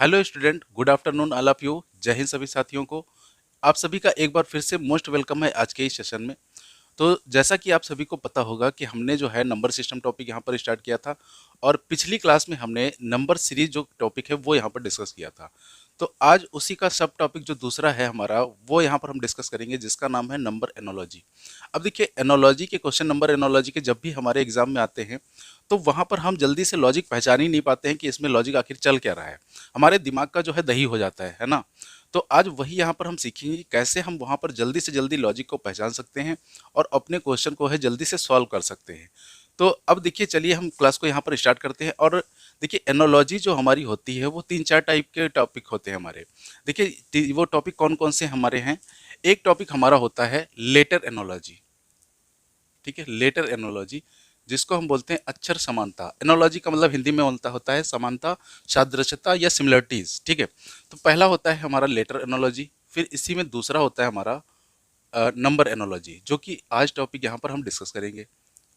Hello student, good afternoon all of you. जय हिंद सभी साथियों को। आप सभी का एक बार फिर से मोस्ट वेलकम है आज के इस सेशन में। तो जैसा कि आप सभी को पता होगा कि हमने जो है नंबर सिस्टम टॉपिक यहाँ पर स्टार्ट किया था और पिछली क्लास में हमने नंबर सीरीज जो टॉपिक है वो यहाँ पर डिस्कस किया था। तो आज उसी का सब टॉपिक जो दूसरा है हमारा वो यहाँ पर हम डिस्कस करेंगे, जिसका नाम है नंबर एनोलॉजी। अब देखिए, एनोलॉजी के क्वेश्चन, नंबर एनोलॉजी के जब भी हमारे एग्जाम में आते हैं तो वहाँ पर हम जल्दी से लॉजिक पहचान ही नहीं पाते हैं कि इसमें लॉजिक आखिर चल क्या रहा है। हमारे दिमाग का जो है दही हो जाता है ना। तो आज वही यहाँ पर हम सीखेंगे कि कैसे हम वहाँ पर जल्दी से जल्दी लॉजिक को पहचान सकते हैं और अपने क्वेश्चन को है जल्दी से सॉल्व कर सकते हैं। तो अब देखिए, चलिए हम क्लास को यहाँ पर स्टार्ट करते हैं। और देखिए, एनोलॉजी जो हमारी होती है वो 3-4 टाइप के टॉपिक होते हैं हमारे। देखिए वो टॉपिक कौन कौन से हमारे हैं। एक टॉपिक हमारा होता है लेटर एनोलॉजी। ठीक है, लेटर एनोलॉजी, जिसको हम बोलते हैं अक्षर समानता। एनोलॉजी का मतलब हिंदी में होता है समानता, सादृश्यता या सिमिलरिटीज। ठीक है, तो पहला होता है हमारा लेटर एनोलॉजी, फिर इसी में दूसरा होता है हमारा नंबर एनोलॉजी, जो कि आज टॉपिक यहाँ पर हम डिस्कस करेंगे।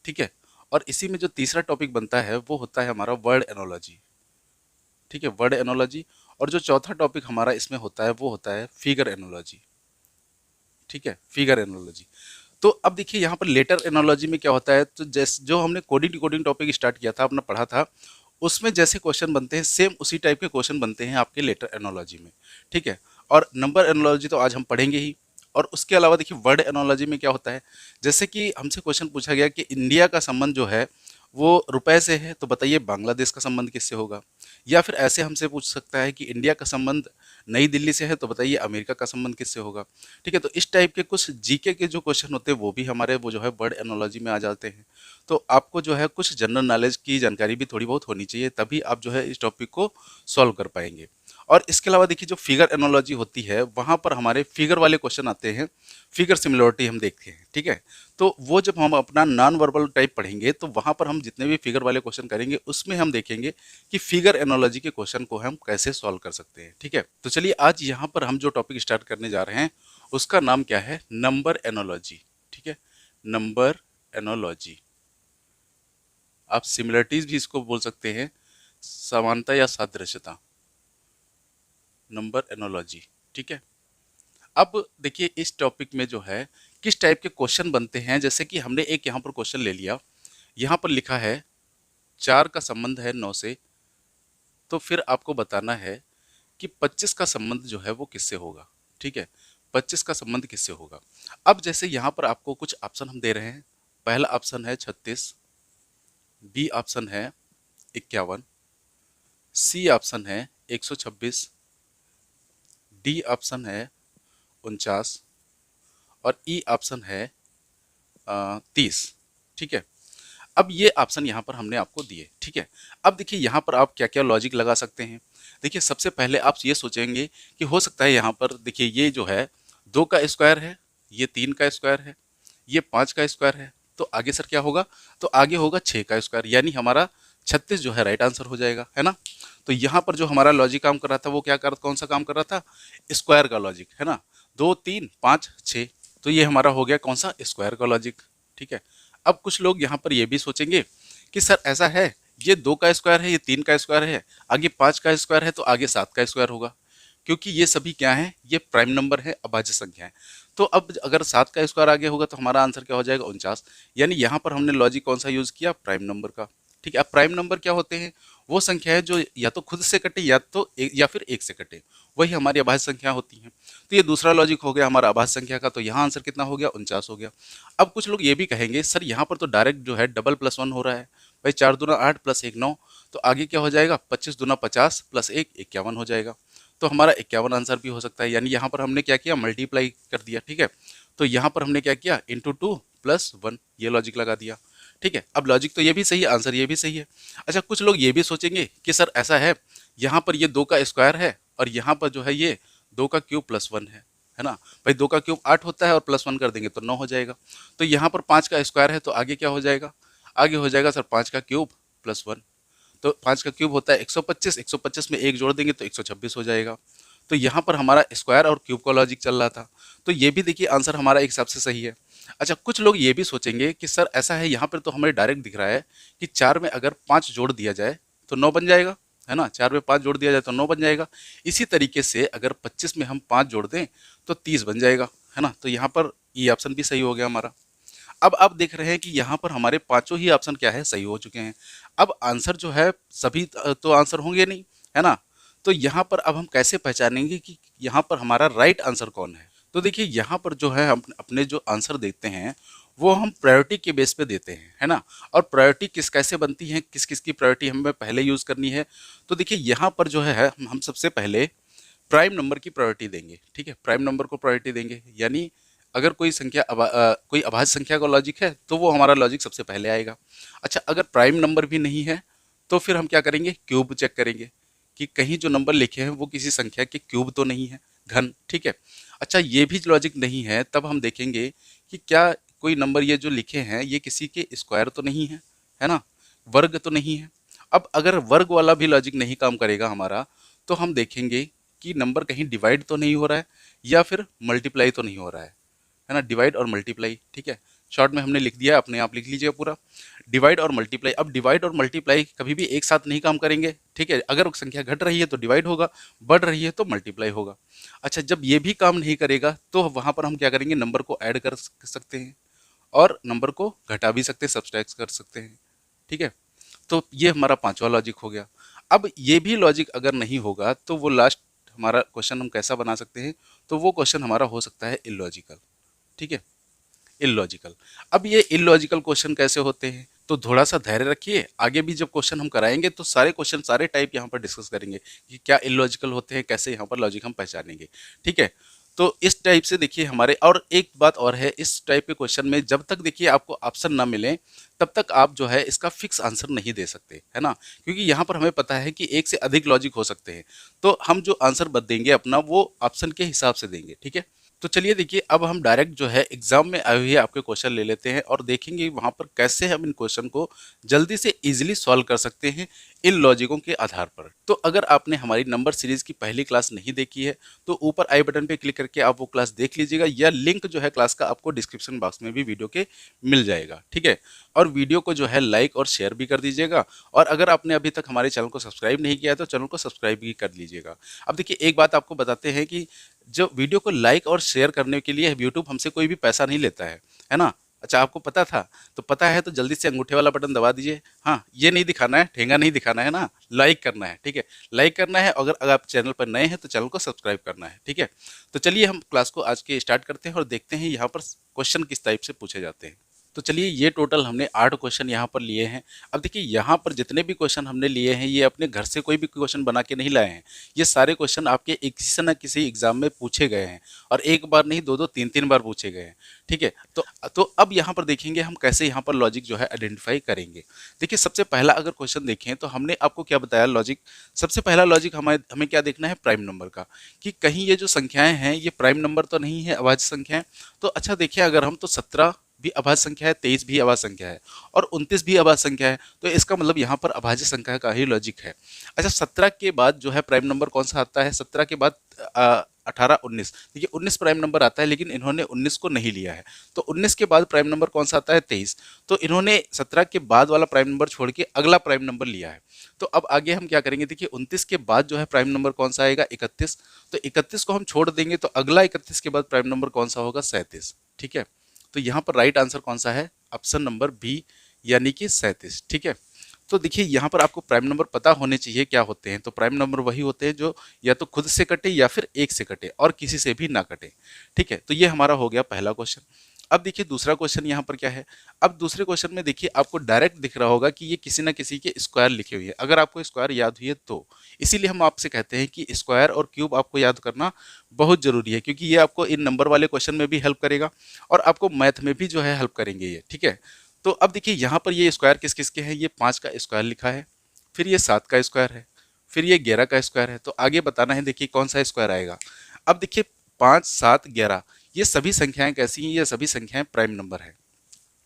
ठीक है, और इसी में जो तीसरा टॉपिक बनता है वो होता है हमारा वर्ड एनोलॉजी। ठीक है, वर्ड एनोलॉजी। और जो चौथा टॉपिक हमारा इसमें होता है वो होता है फिगर एनोलॉजी। ठीक है, फिगर एनोलॉजी। तो अब देखिए यहाँ पर लेटर एनोलॉजी में क्या होता है, तो जैसे जो हमने कोडिंग डिकोडिंग टॉपिक स्टार्ट किया था, अपना पढ़ा था, उसमें जैसे क्वेश्चन बनते हैं सेम उसी टाइप के क्वेश्चन बनते हैं आपके लेटर एनोलॉजी में। ठीक है, और नंबर एनोलॉजी तो आज हम पढ़ेंगे ही। और उसके अलावा देखिए वर्ड एनोलॉजी में क्या होता है, जैसे कि हमसे क्वेश्चन पूछा गया कि इंडिया का संबंध जो है वो रुपए से है, तो बताइए बांग्लादेश का संबंध किससे होगा। या फिर ऐसे हमसे पूछ सकता है कि इंडिया का संबंध नई दिल्ली से है, तो बताइए अमेरिका का संबंध किससे होगा। ठीक है, तो इस टाइप के कुछ जीके के जो क्वेश्चन होते हैं वो भी हमारे वो जो है वर्ड एनोलॉजी में आ जाते हैं। तो आपको जो है कुछ जनरल नॉलेज की जानकारी भी थोड़ी बहुत होनी चाहिए, तभी आप जो है इस टॉपिक को सॉल्व कर पाएंगे। और इसके अलावा देखिए, जो फिगर एनोलॉजी होती है वहाँ पर हमारे फिगर वाले क्वेश्चन आते हैं, फिगर सिमिलरिटी हम देखते हैं। ठीक है, तो वो जब हम अपना नॉन वर्बल टाइप पढ़ेंगे तो वहाँ पर हम जितने भी फिगर वाले क्वेश्चन करेंगे उसमें हम देखेंगे कि फिगर एनोलॉजी के क्वेश्चन को हम कैसे सॉल्व कर सकते हैं। ठीक है, तो चलिए आज यहाँ पर हम जो टॉपिक स्टार्ट करने जा रहे हैं उसका नाम क्या है, नंबर एनोलॉजी। ठीक है, नंबर एनोलॉजी। आप सिमिलरिटीज भी इसको बोल सकते हैं, समानता या सादृश्यता, नंबर एनोलॉजी। ठीक है, अब देखिए इस टॉपिक में जो है किस टाइप के क्वेश्चन बनते हैं। जैसे कि हमने एक यहाँ पर क्वेश्चन ले लिया, यहाँ पर लिखा है 4 का संबंध है 9 से, तो फिर आपको बताना है कि 25 का संबंध जो है वो किससे होगा। ठीक है, 25 का संबंध किससे होगा। अब जैसे यहाँ पर आपको कुछ ऑप्शन हम दे रहे हैं। पहला ऑप्शन है 36, बी ऑप्शन है 51, सी ऑप्शन है 126, डी ऑप्शन है 49 और ई ऑप्शन है 30। ठीक है, अब ये ऑप्शन यहाँ पर हमने आपको दिए। ठीक है, अब देखिए यहाँ पर आप क्या क्या लॉजिक लगा सकते हैं। देखिए सबसे पहले आप ये सोचेंगे कि हो सकता है यहाँ पर देखिए ये जो है 2 का स्क्वायर है, ये 3 का स्क्वायर है, ये 5 का स्क्वायर है, तो आगे सर क्या होगा, तो आगे होगा 6 का स्क्वायर, यानी हमारा 36 जो है राइट आंसर हो जाएगा, है ना। तो यहाँ पर जो हमारा लॉजिक काम कर रहा था वो क्या कर कौन सा काम कर रहा था, स्क्वायर का लॉजिक, है ना। 2 3 5 6, तो ये हमारा हो गया कौन सा, स्क्वायर का लॉजिक। ठीक है, अब कुछ लोग यहाँ पर ये भी सोचेंगे कि सर ऐसा है, ये 2 का स्क्वायर है, ये 3 का स्क्वायर है, आगे 5 का स्क्वायर है, तो आगे 7 का स्क्वायर होगा, क्योंकि ये सभी क्या है, ये प्राइम नंबर है, अभाज्य संख्या है। तो अब अगर 7 का स्क्वायर आगे होगा तो हमारा आंसर क्या हो जाएगा, 49। यानी यहाँ पर हमने लॉजिक कौन सा यूज किया, प्राइम नंबर का। ठीक है, अब प्राइम नंबर क्या होते हैं, वो संख्या है जो या तो खुद से कटे या तो या फिर एक से कटे, वही हमारी अभाज्य संख्या होती हैं। तो ये दूसरा लॉजिक हो गया हमारा अभाज्य संख्या का, तो यहाँ आंसर कितना हो गया, 49 हो गया। अब कुछ लोग ये भी कहेंगे सर यहाँ पर तो डायरेक्ट जो है डबल प्लस वन हो रहा है, भाई 4 दूना 8 प्लस 1 9, तो आगे क्या हो जाएगा, 25 दूना 50 प्लस 1 51 हो जाएगा। तो हमारा 51 आंसर भी हो सकता है, यानी यहाँ पर हमने क्या किया, मल्टीप्लाई कर दिया। ठीक है, तो यहाँ पर हमने क्या किया, इंटू 2 प्लस 1, ये लॉजिक लगा दिया। ठीक है, अब लॉजिक तो ये भी सही है, आंसर ये भी सही है। अच्छा, कुछ लोग ये भी सोचेंगे कि सर ऐसा है, यहाँ पर ये 2 का स्क्वायर है और यहाँ पर जो है ये 2 का क्यूब प्लस 1 है ना। भाई 2 का क्यूब 8 होता है और प्लस 1 कर देंगे तो 9 हो जाएगा। तो यहाँ पर 5 का स्क्वायर है, तो आगे क्या हो जाएगा, आगे हो जाएगा सर 5 का क्यूब प्लस 1। तो 5 का क्यूब होता है 125, 125 में 1 जोड़ देंगे तो 126 हो जाएगा। तो यहाँ पर हमारा स्क्वायर और क्यूब का लॉजिक चल रहा था, तो ये भी देखिए आंसर हमारा एक हिसाब से सही है। अच्छा, कुछ लोग ये भी सोचेंगे कि सर ऐसा है, यहाँ पर तो हमें डायरेक्ट दिख रहा है कि 4 में अगर 5 जोड़ दिया जाए तो 9 बन जाएगा, है ना, 4 में 5 जोड़ दिया जाए तो 9 बन जाएगा। इसी तरीके से अगर 25 में हम 5 जोड़ दें तो 30 बन जाएगा, है ना। तो यहाँ पर ये ऑप्शन भी सही हो गया हमारा। अब आप देख रहे हैं कि यहाँ पर हमारे पांचों ही ऑप्शन क्या है, सही हो चुके हैं। अब आंसर जो है सभी तो आंसर होंगे नहीं, है ना। तो यहाँ पर अब हम कैसे पहचानेंगे कि यहाँ पर हमारा राइट आंसर कौन है। तो देखिए यहाँ पर जो है हम अपने जो आंसर देते हैं वो हम प्रायोरिटी के बेस पे देते हैं, है ना। और प्रायोरिटी किस कैसे बनती है, किस किस की प्रायोरिटी हमें पहले यूज़ करनी है। तो देखिए यहाँ पर जो है हम सबसे पहले प्राइम नंबर की प्रायोरिटी देंगे, ठीक है। प्राइम नंबर को प्रायोरिटी देंगे, यानी अगर कोई संख्या कोई अभाज्य संख्या का लॉजिक है तो वो हमारा लॉजिक सबसे पहले आएगा। अच्छा, अगर प्राइम नंबर भी नहीं है तो फिर हम क्या करेंगे, क्यूब चेक करेंगे कि कहीं जो नंबर लिखे हैं वो किसी संख्या के क्यूब तो नहीं है, घन, ठीक है। अच्छा, ये भी लॉजिक नहीं है तब हम देखेंगे कि क्या कोई नंबर ये जो लिखे हैं ये किसी के स्क्वायर तो नहीं है, है ना, वर्ग तो नहीं है। अब अगर वर्ग वाला भी लॉजिक नहीं काम करेगा हमारा तो हम देखेंगे कि नंबर कहीं डिवाइड तो नहीं हो रहा है या फिर मल्टीप्लाई तो नहीं हो रहा है ना। डिवाइड और मल्टीप्लाई, ठीक है। शॉर्ट में हमने लिख दिया, अपने आप लिख लीजिए पूरा, डिवाइड और मल्टीप्लाई। अब डिवाइड और मल्टीप्लाई कभी भी एक साथ नहीं काम करेंगे, ठीक है। अगर संख्या घट रही है तो डिवाइड होगा, बढ़ रही है तो मल्टीप्लाई होगा। अच्छा, जब ये भी काम नहीं करेगा तो वहाँ पर हम क्या करेंगे, नंबर को ऐड कर सकते हैं और नंबर को घटा भी सकते हैं, सब्सट्रैक्ट कर सकते हैं, ठीक है। तो ये हमारा पांचवा लॉजिक हो गया। अब ये भी लॉजिक अगर नहीं होगा तो वो लास्ट हमारा क्वेश्चन हम कैसा बना सकते हैं, तो वो क्वेश्चन हमारा हो सकता है इलॉजिकल, ठीक है, इलॉजिकल। अब ये इलॉजिकल क्वेश्चन कैसे होते हैं, तो थोड़ा सा धैर्य रखिए, आगे भी जब क्वेश्चन हम कराएंगे तो सारे क्वेश्चन सारे टाइप यहाँ पर डिस्कस करेंगे कि क्या इलॉजिकल होते हैं, कैसे यहाँ पर लॉजिक हम पहचानेंगे, ठीक है। तो इस टाइप से देखिए हमारे, और एक बात और है, इस टाइप के क्वेश्चन में जब तक देखिए आपको ऑप्शन ना मिले तब तक आप जो है इसका फिक्स आंसर नहीं दे सकते, है ना। क्योंकि यहाँ पर हमें पता है कि एक से अधिक लॉजिक हो सकते हैं, तो हम जो आंसर देंगे अपना वो ऑप्शन के हिसाब से देंगे, ठीक है। तो चलिए देखिए अब हम डायरेक्ट जो है एग्जाम में आए हुए आपके क्वेश्चन ले लेते हैं और देखेंगे वहाँ पर कैसे हम इन क्वेश्चन को जल्दी से इजीली सॉल्व कर सकते हैं इन लॉजिकों के आधार पर। तो अगर आपने हमारी नंबर सीरीज की पहली क्लास नहीं देखी है तो ऊपर आई बटन पे क्लिक करके आप वो क्लास देख लीजिएगा, या लिंक जो है क्लास का आपको डिस्क्रिप्शन बॉक्स में भी वीडियो के मिल जाएगा, ठीक है। और वीडियो को जो है लाइक और शेयर भी कर दीजिएगा, और अगर आपने अभी तक हमारे चैनल को सब्सक्राइब नहीं किया है तो चैनल को सब्सक्राइब भी कर लीजिएगा। अब देखिए एक बात आपको बताते हैं कि जो वीडियो को लाइक और शेयर करने के लिए यूट्यूब हमसे कोई भी पैसा नहीं लेता है ना। अच्छा, आपको पता था? तो पता है तो जल्दी से अंगूठे वाला बटन दबा दीजिए। हाँ, ये नहीं दिखाना है, ठेंगा नहीं दिखाना है ना, लाइक करना है, ठीक है। लाइक करना है, अगर आप चैनल पर नए हैं तो चैनल को सब्सक्राइब करना है, ठीक है। तो चलिए हम क्लास को आज के स्टार्ट करते हैं और देखते हैं यहाँ पर क्वेश्चन किस टाइप से पूछे जाते हैं। तो चलिए ये टोटल हमने 8 क्वेश्चन यहाँ पर लिए हैं। अब देखिए यहाँ पर जितने भी क्वेश्चन हमने लिए हैं ये अपने घर से कोई भी क्वेश्चन बना के नहीं लाए हैं, ये सारे क्वेश्चन आपके किसी न किसी एग्जाम में पूछे गए हैं, और एक बार नहीं, दो दो तीन तीन बार पूछे गए हैं, ठीक है। तो अब यहाँ पर देखेंगे हम कैसे यहाँ पर लॉजिक जो है आइडेंटिफाई करेंगे। देखिए सबसे पहला अगर क्वेश्चन देखें तो हमने आपको क्या बताया लॉजिक, सबसे पहला लॉजिक हमें क्या देखना है, प्राइम नंबर का, कि कहीं ये जो संख्याएं हैं ये प्राइम नंबर तो नहीं है, अभाज्य संख्याएं। तो अच्छा देखिए, अगर हम तो 17 भी अभाज्य संख्या है, 23 भी अभाज्य संख्या है और 29 भी अभाज्य संख्या है, तो इसका मतलब यहाँ पर अभाज्य संख्या का ही लॉजिक है। अच्छा, 17 के बाद जो है प्राइम नंबर कौन सा आता है, 17 के बाद 18 19, देखिए 19 प्राइम नंबर आता है लेकिन इन्होंने 19 को नहीं लिया है। तो 19 के बाद प्राइम नंबर कौन सा आता है, 23। तो इन्होंने 17 के बाद वाला प्राइम नंबर छोड़ के अगला प्राइम नंबर लिया है। तो अब आगे हम क्या करेंगे, देखिए 29 के बाद जो है प्राइम नंबर कौन सा आएगा, 31। तो 31 को हम छोड़ देंगे तो अगला 31 के बाद प्राइम नंबर कौन सा होगा, 37, ठीक है। तो यहाँ पर राइट आंसर कौन सा है, ऑप्शन नंबर बी, यानी कि 37, ठीक है। तो देखिए यहाँ पर आपको प्राइम नंबर पता होने चाहिए क्या होते हैं। तो प्राइम नंबर वही होते हैं जो या तो खुद से कटे या फिर एक से कटे और किसी से भी ना कटे, ठीक है। तो ये हमारा हो गया पहला क्वेश्चन। अब देखिए दूसरा क्वेश्चन यहाँ पर क्या है। अब दूसरे क्वेश्चन में देखिए आपको डायरेक्ट दिख रहा होगा कि ये किसी ना किसी के स्क्वायर लिखे हुए हैं, अगर आपको स्क्वायर याद हुई है तो। इसीलिए हम आपसे कहते हैं कि स्क्वायर और क्यूब आपको याद करना बहुत जरूरी है, क्योंकि ये आपको इन नंबर वाले क्वेश्चन में भी हेल्प करेगा और आपको मैथ में भी जो है हेल्प करेंगे ये, ठीक है। तो अब देखिए यहाँ पर ये स्क्वायर किस किस के हैं, ये 5 का स्क्वायर लिखा है, फिर ये 7 का स्क्वायर है, फिर ये 11 का स्क्वायर है। तो आगे बताना है देखिए कौन सा स्क्वायर आएगा। अब देखिए 5 7 11 ये सभी संख्याएं कैसी हैं, ये सभी संख्याएं प्राइम नंबर है।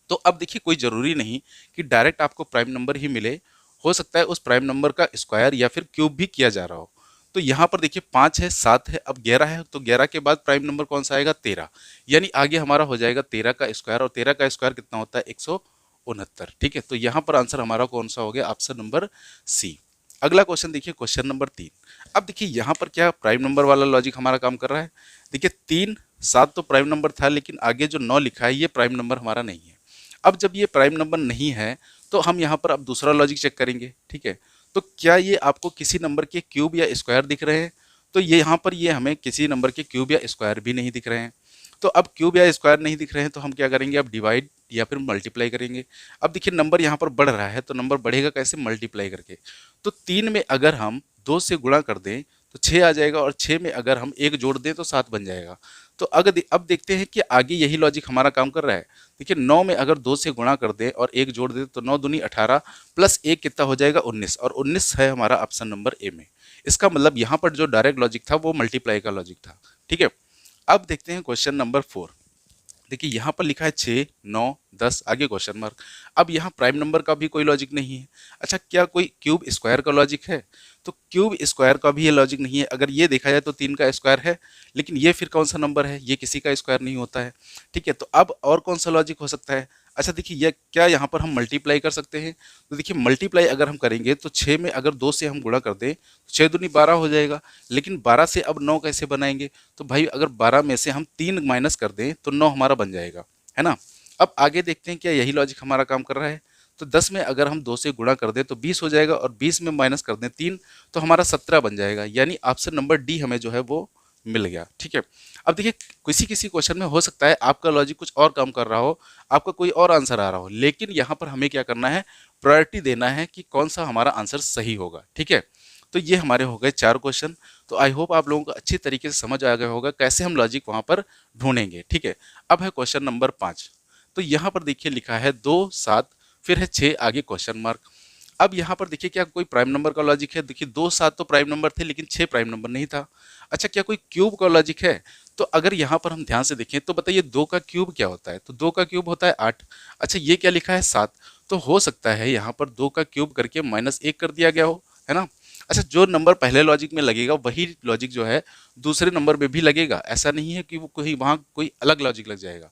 तो अब देखिए कोई ज़रूरी नहीं कि डायरेक्ट आपको प्राइम नंबर ही मिले, हो सकता है उस प्राइम नंबर का स्क्वायर या फिर क्यूब भी किया जा रहा हो। तो यहाँ पर देखिए 5 है, 7 है, अब 11 है, तो 11 के बाद प्राइम नंबर कौन सा आएगा, 13, यानी आगे हमारा हो जाएगा 13 का स्क्वायर, और 13 का स्क्वायर कितना होता है, 169, ठीक है। तो यहाँ पर आंसर हमारा कौन सा हो गया, ऑप्शन नंबर सी। अगला क्वेश्चन देखिए, क्वेश्चन नंबर 3। अब देखिए यहाँ पर क्या प्राइम नंबर वाला लॉजिक हमारा काम कर रहा है। देखिए 3 7 तो प्राइम नंबर था, लेकिन आगे जो 9 लिखा है ये प्राइम नंबर हमारा नहीं है। अब जब ये प्राइम नंबर नहीं है तो हम यहाँ पर अब दूसरा लॉजिक चेक करेंगे, ठीक है। तो क्या ये आपको किसी नंबर के क्यूब या स्क्वायर दिख रहे हैं? तो ये यहाँ पर ये हमें किसी नंबर के क्यूब या स्क्वायर भी नहीं दिख रहे हैं। तो अब क्यूब या स्क्वायर नहीं दिख रहे हैं तो हम क्या करेंगे, अब डिवाइड या फिर मल्टीप्लाई करेंगे। अब देखिए नंबर यहाँ पर बढ़ रहा है, तो नंबर बढ़ेगा कैसे, मल्टीप्लाई करके। तो 3 में अगर हम 2 से गुणा कर दें तो 6 आ जाएगा, और 6 में अगर हम 1 जोड़ दें तो 7 बन जाएगा। तो अगर अब देखते हैं कि आगे यही लॉजिक हमारा काम कर रहा है। देखिए 9 में अगर 2 से गुणा कर दें और 1 जोड़ दें तो 9 दूनी 18 प्लस 1 कितना हो जाएगा, 19, और 19 है हमारा ऑप्शन नंबर ए में। इसका मतलब यहाँ पर जो डायरेक्ट लॉजिक था वो मल्टीप्लाई का लॉजिक था, ठीक है। अब देखते हैं क्वेश्चन नंबर 4। देखिए यहाँ पर लिखा है 6 9 10, आगे क्वेश्चन मार्क। अब यहाँ प्राइम नंबर का भी कोई लॉजिक नहीं है। अच्छा, क्या कोई क्यूब स्क्वायर का लॉजिक है? तो क्यूब स्क्वायर का भी ये लॉजिक नहीं है। अगर ये देखा जाए तो 3 का स्क्वायर है, लेकिन ये फिर कौन सा नंबर है, ये किसी का स्क्वायर नहीं होता है, ठीक है। तो अब और कौन सा लॉजिक हो सकता है? अच्छा देखिए, ये क्या यहाँ पर हम मल्टीप्लाई कर सकते हैं? तो देखिए मल्टीप्लाई अगर हम करेंगे तो 6 में अगर 2 से हम गुणा कर दें तो 6 दूनी 12 हो जाएगा। लेकिन 12 से अब 9 कैसे बनाएंगे? तो भाई अगर 12 में से हम 3 माइनस कर दें तो 9 हमारा बन जाएगा, है ना। अब आगे देखते हैं क्या यही लॉजिक हमारा काम कर रहा है। तो 10 में अगर हम 2 से गुणा कर दें तो 20 हो जाएगा, और 20 में माइनस कर दें 3 तो हमारा 17 बन जाएगा। यानी ऑप्शन नंबर डी हमें जो है वो मिल गया, ठीक है। अब देखिए किसी किसी क्वेश्चन में हो सकता है आपका लॉजिक कुछ और काम कर रहा हो, आपका कोई और आंसर आ रहा हो, लेकिन यहाँ पर हमें क्या करना है, प्रायोरिटी देना है कि कौन सा हमारा आंसर सही होगा, ठीक है। तो ये हमारे हो गए 4 क्वेश्चन। तो आई होप आप लोगों को अच्छी तरीके से समझ आ गया होगा कैसे हम लॉजिक वहाँ पर ढूंढेंगे, ठीक है। अब है क्वेश्चन नंबर 5। तो यहाँ पर देखिए लिखा है 2 7 फिर है 6, आगे क्वेश्चन मार्क। अब यहाँ पर देखिए क्या कोई प्राइम नंबर का लॉजिक है? देखिए 2 7 तो प्राइम नंबर थे, लेकिन 6 प्राइम नंबर नहीं था। अच्छा, क्या कोई क्यूब का लॉजिक है? तो अगर यहाँ पर हम ध्यान से देखें तो बताइए 2 का क्यूब क्या होता है? तो 2 का क्यूब होता है 8। अच्छा, ये क्या लिखा है 7, तो हो सकता है यहाँ पर 2 का क्यूब करके -1 कर दिया गया हो, है ना। अच्छा, जो नंबर पहले लॉजिक में लगेगा वही लॉजिक जो है दूसरे नंबर में भी लगेगा। ऐसा नहीं है कि वो कोई वहाँ कोई अलग लॉजिक लग जाएगा।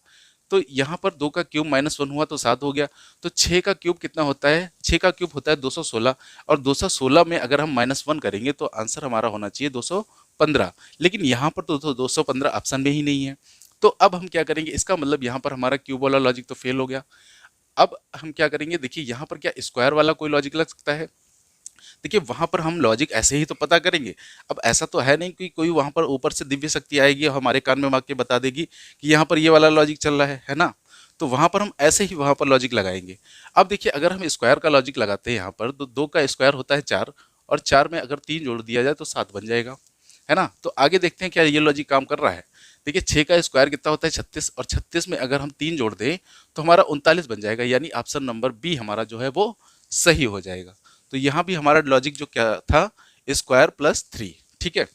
तो यहाँ पर 2 का क्यूब -1 हुआ तो 7 हो गया। तो 6 का क्यूब कितना होता है? 6 का क्यूब होता है 216, और 216 में अगर हम -1 करेंगे तो आंसर हमारा होना चाहिए 215। लेकिन यहाँ पर तो 215 ऑप्शन में ही नहीं है। तो अब हम क्या करेंगे, इसका मतलब यहाँ पर हमारा क्यूब वाला लॉजिक तो फेल हो गया। अब हम क्या करेंगे, देखिए यहाँ पर क्या स्क्वायर वाला कोई लॉजिक लग सकता है? देखिए वहां पर हम लॉजिक ऐसे ही तो पता करेंगे। अब ऐसा तो है नहीं कि कोई वहां पर ऊपर से दिव्य शक्ति आएगी और हमारे कान में मार के बता देगी कि यहाँ पर ये वाला लॉजिक चल रहा है ना। तो वहां पर हम ऐसे ही वहां पर लॉजिक लगाएंगे। अब देखिए अगर हम स्क्वायर का लॉजिक लगाते हैं यहाँ पर, तो 2 का स्क्वायर होता है 4, और 4 में अगर 3 जोड़ दिया जाए तो 7 बन जाएगा, है ना। तो आगे देखते हैं क्या ये लॉजिक काम कर रहा है। देखिए 6 का स्क्वायर कितना होता है 36, और 36 में अगर हम 3 जोड़ दें तो हमारा 39 बन जाएगा। यानी ऑप्शन नंबर बी हमारा जो है वो सही हो जाएगा। तो यहाँ भी हमारा लॉजिक जो क्या था, स्क्वायर प्लस 3, ठीक है।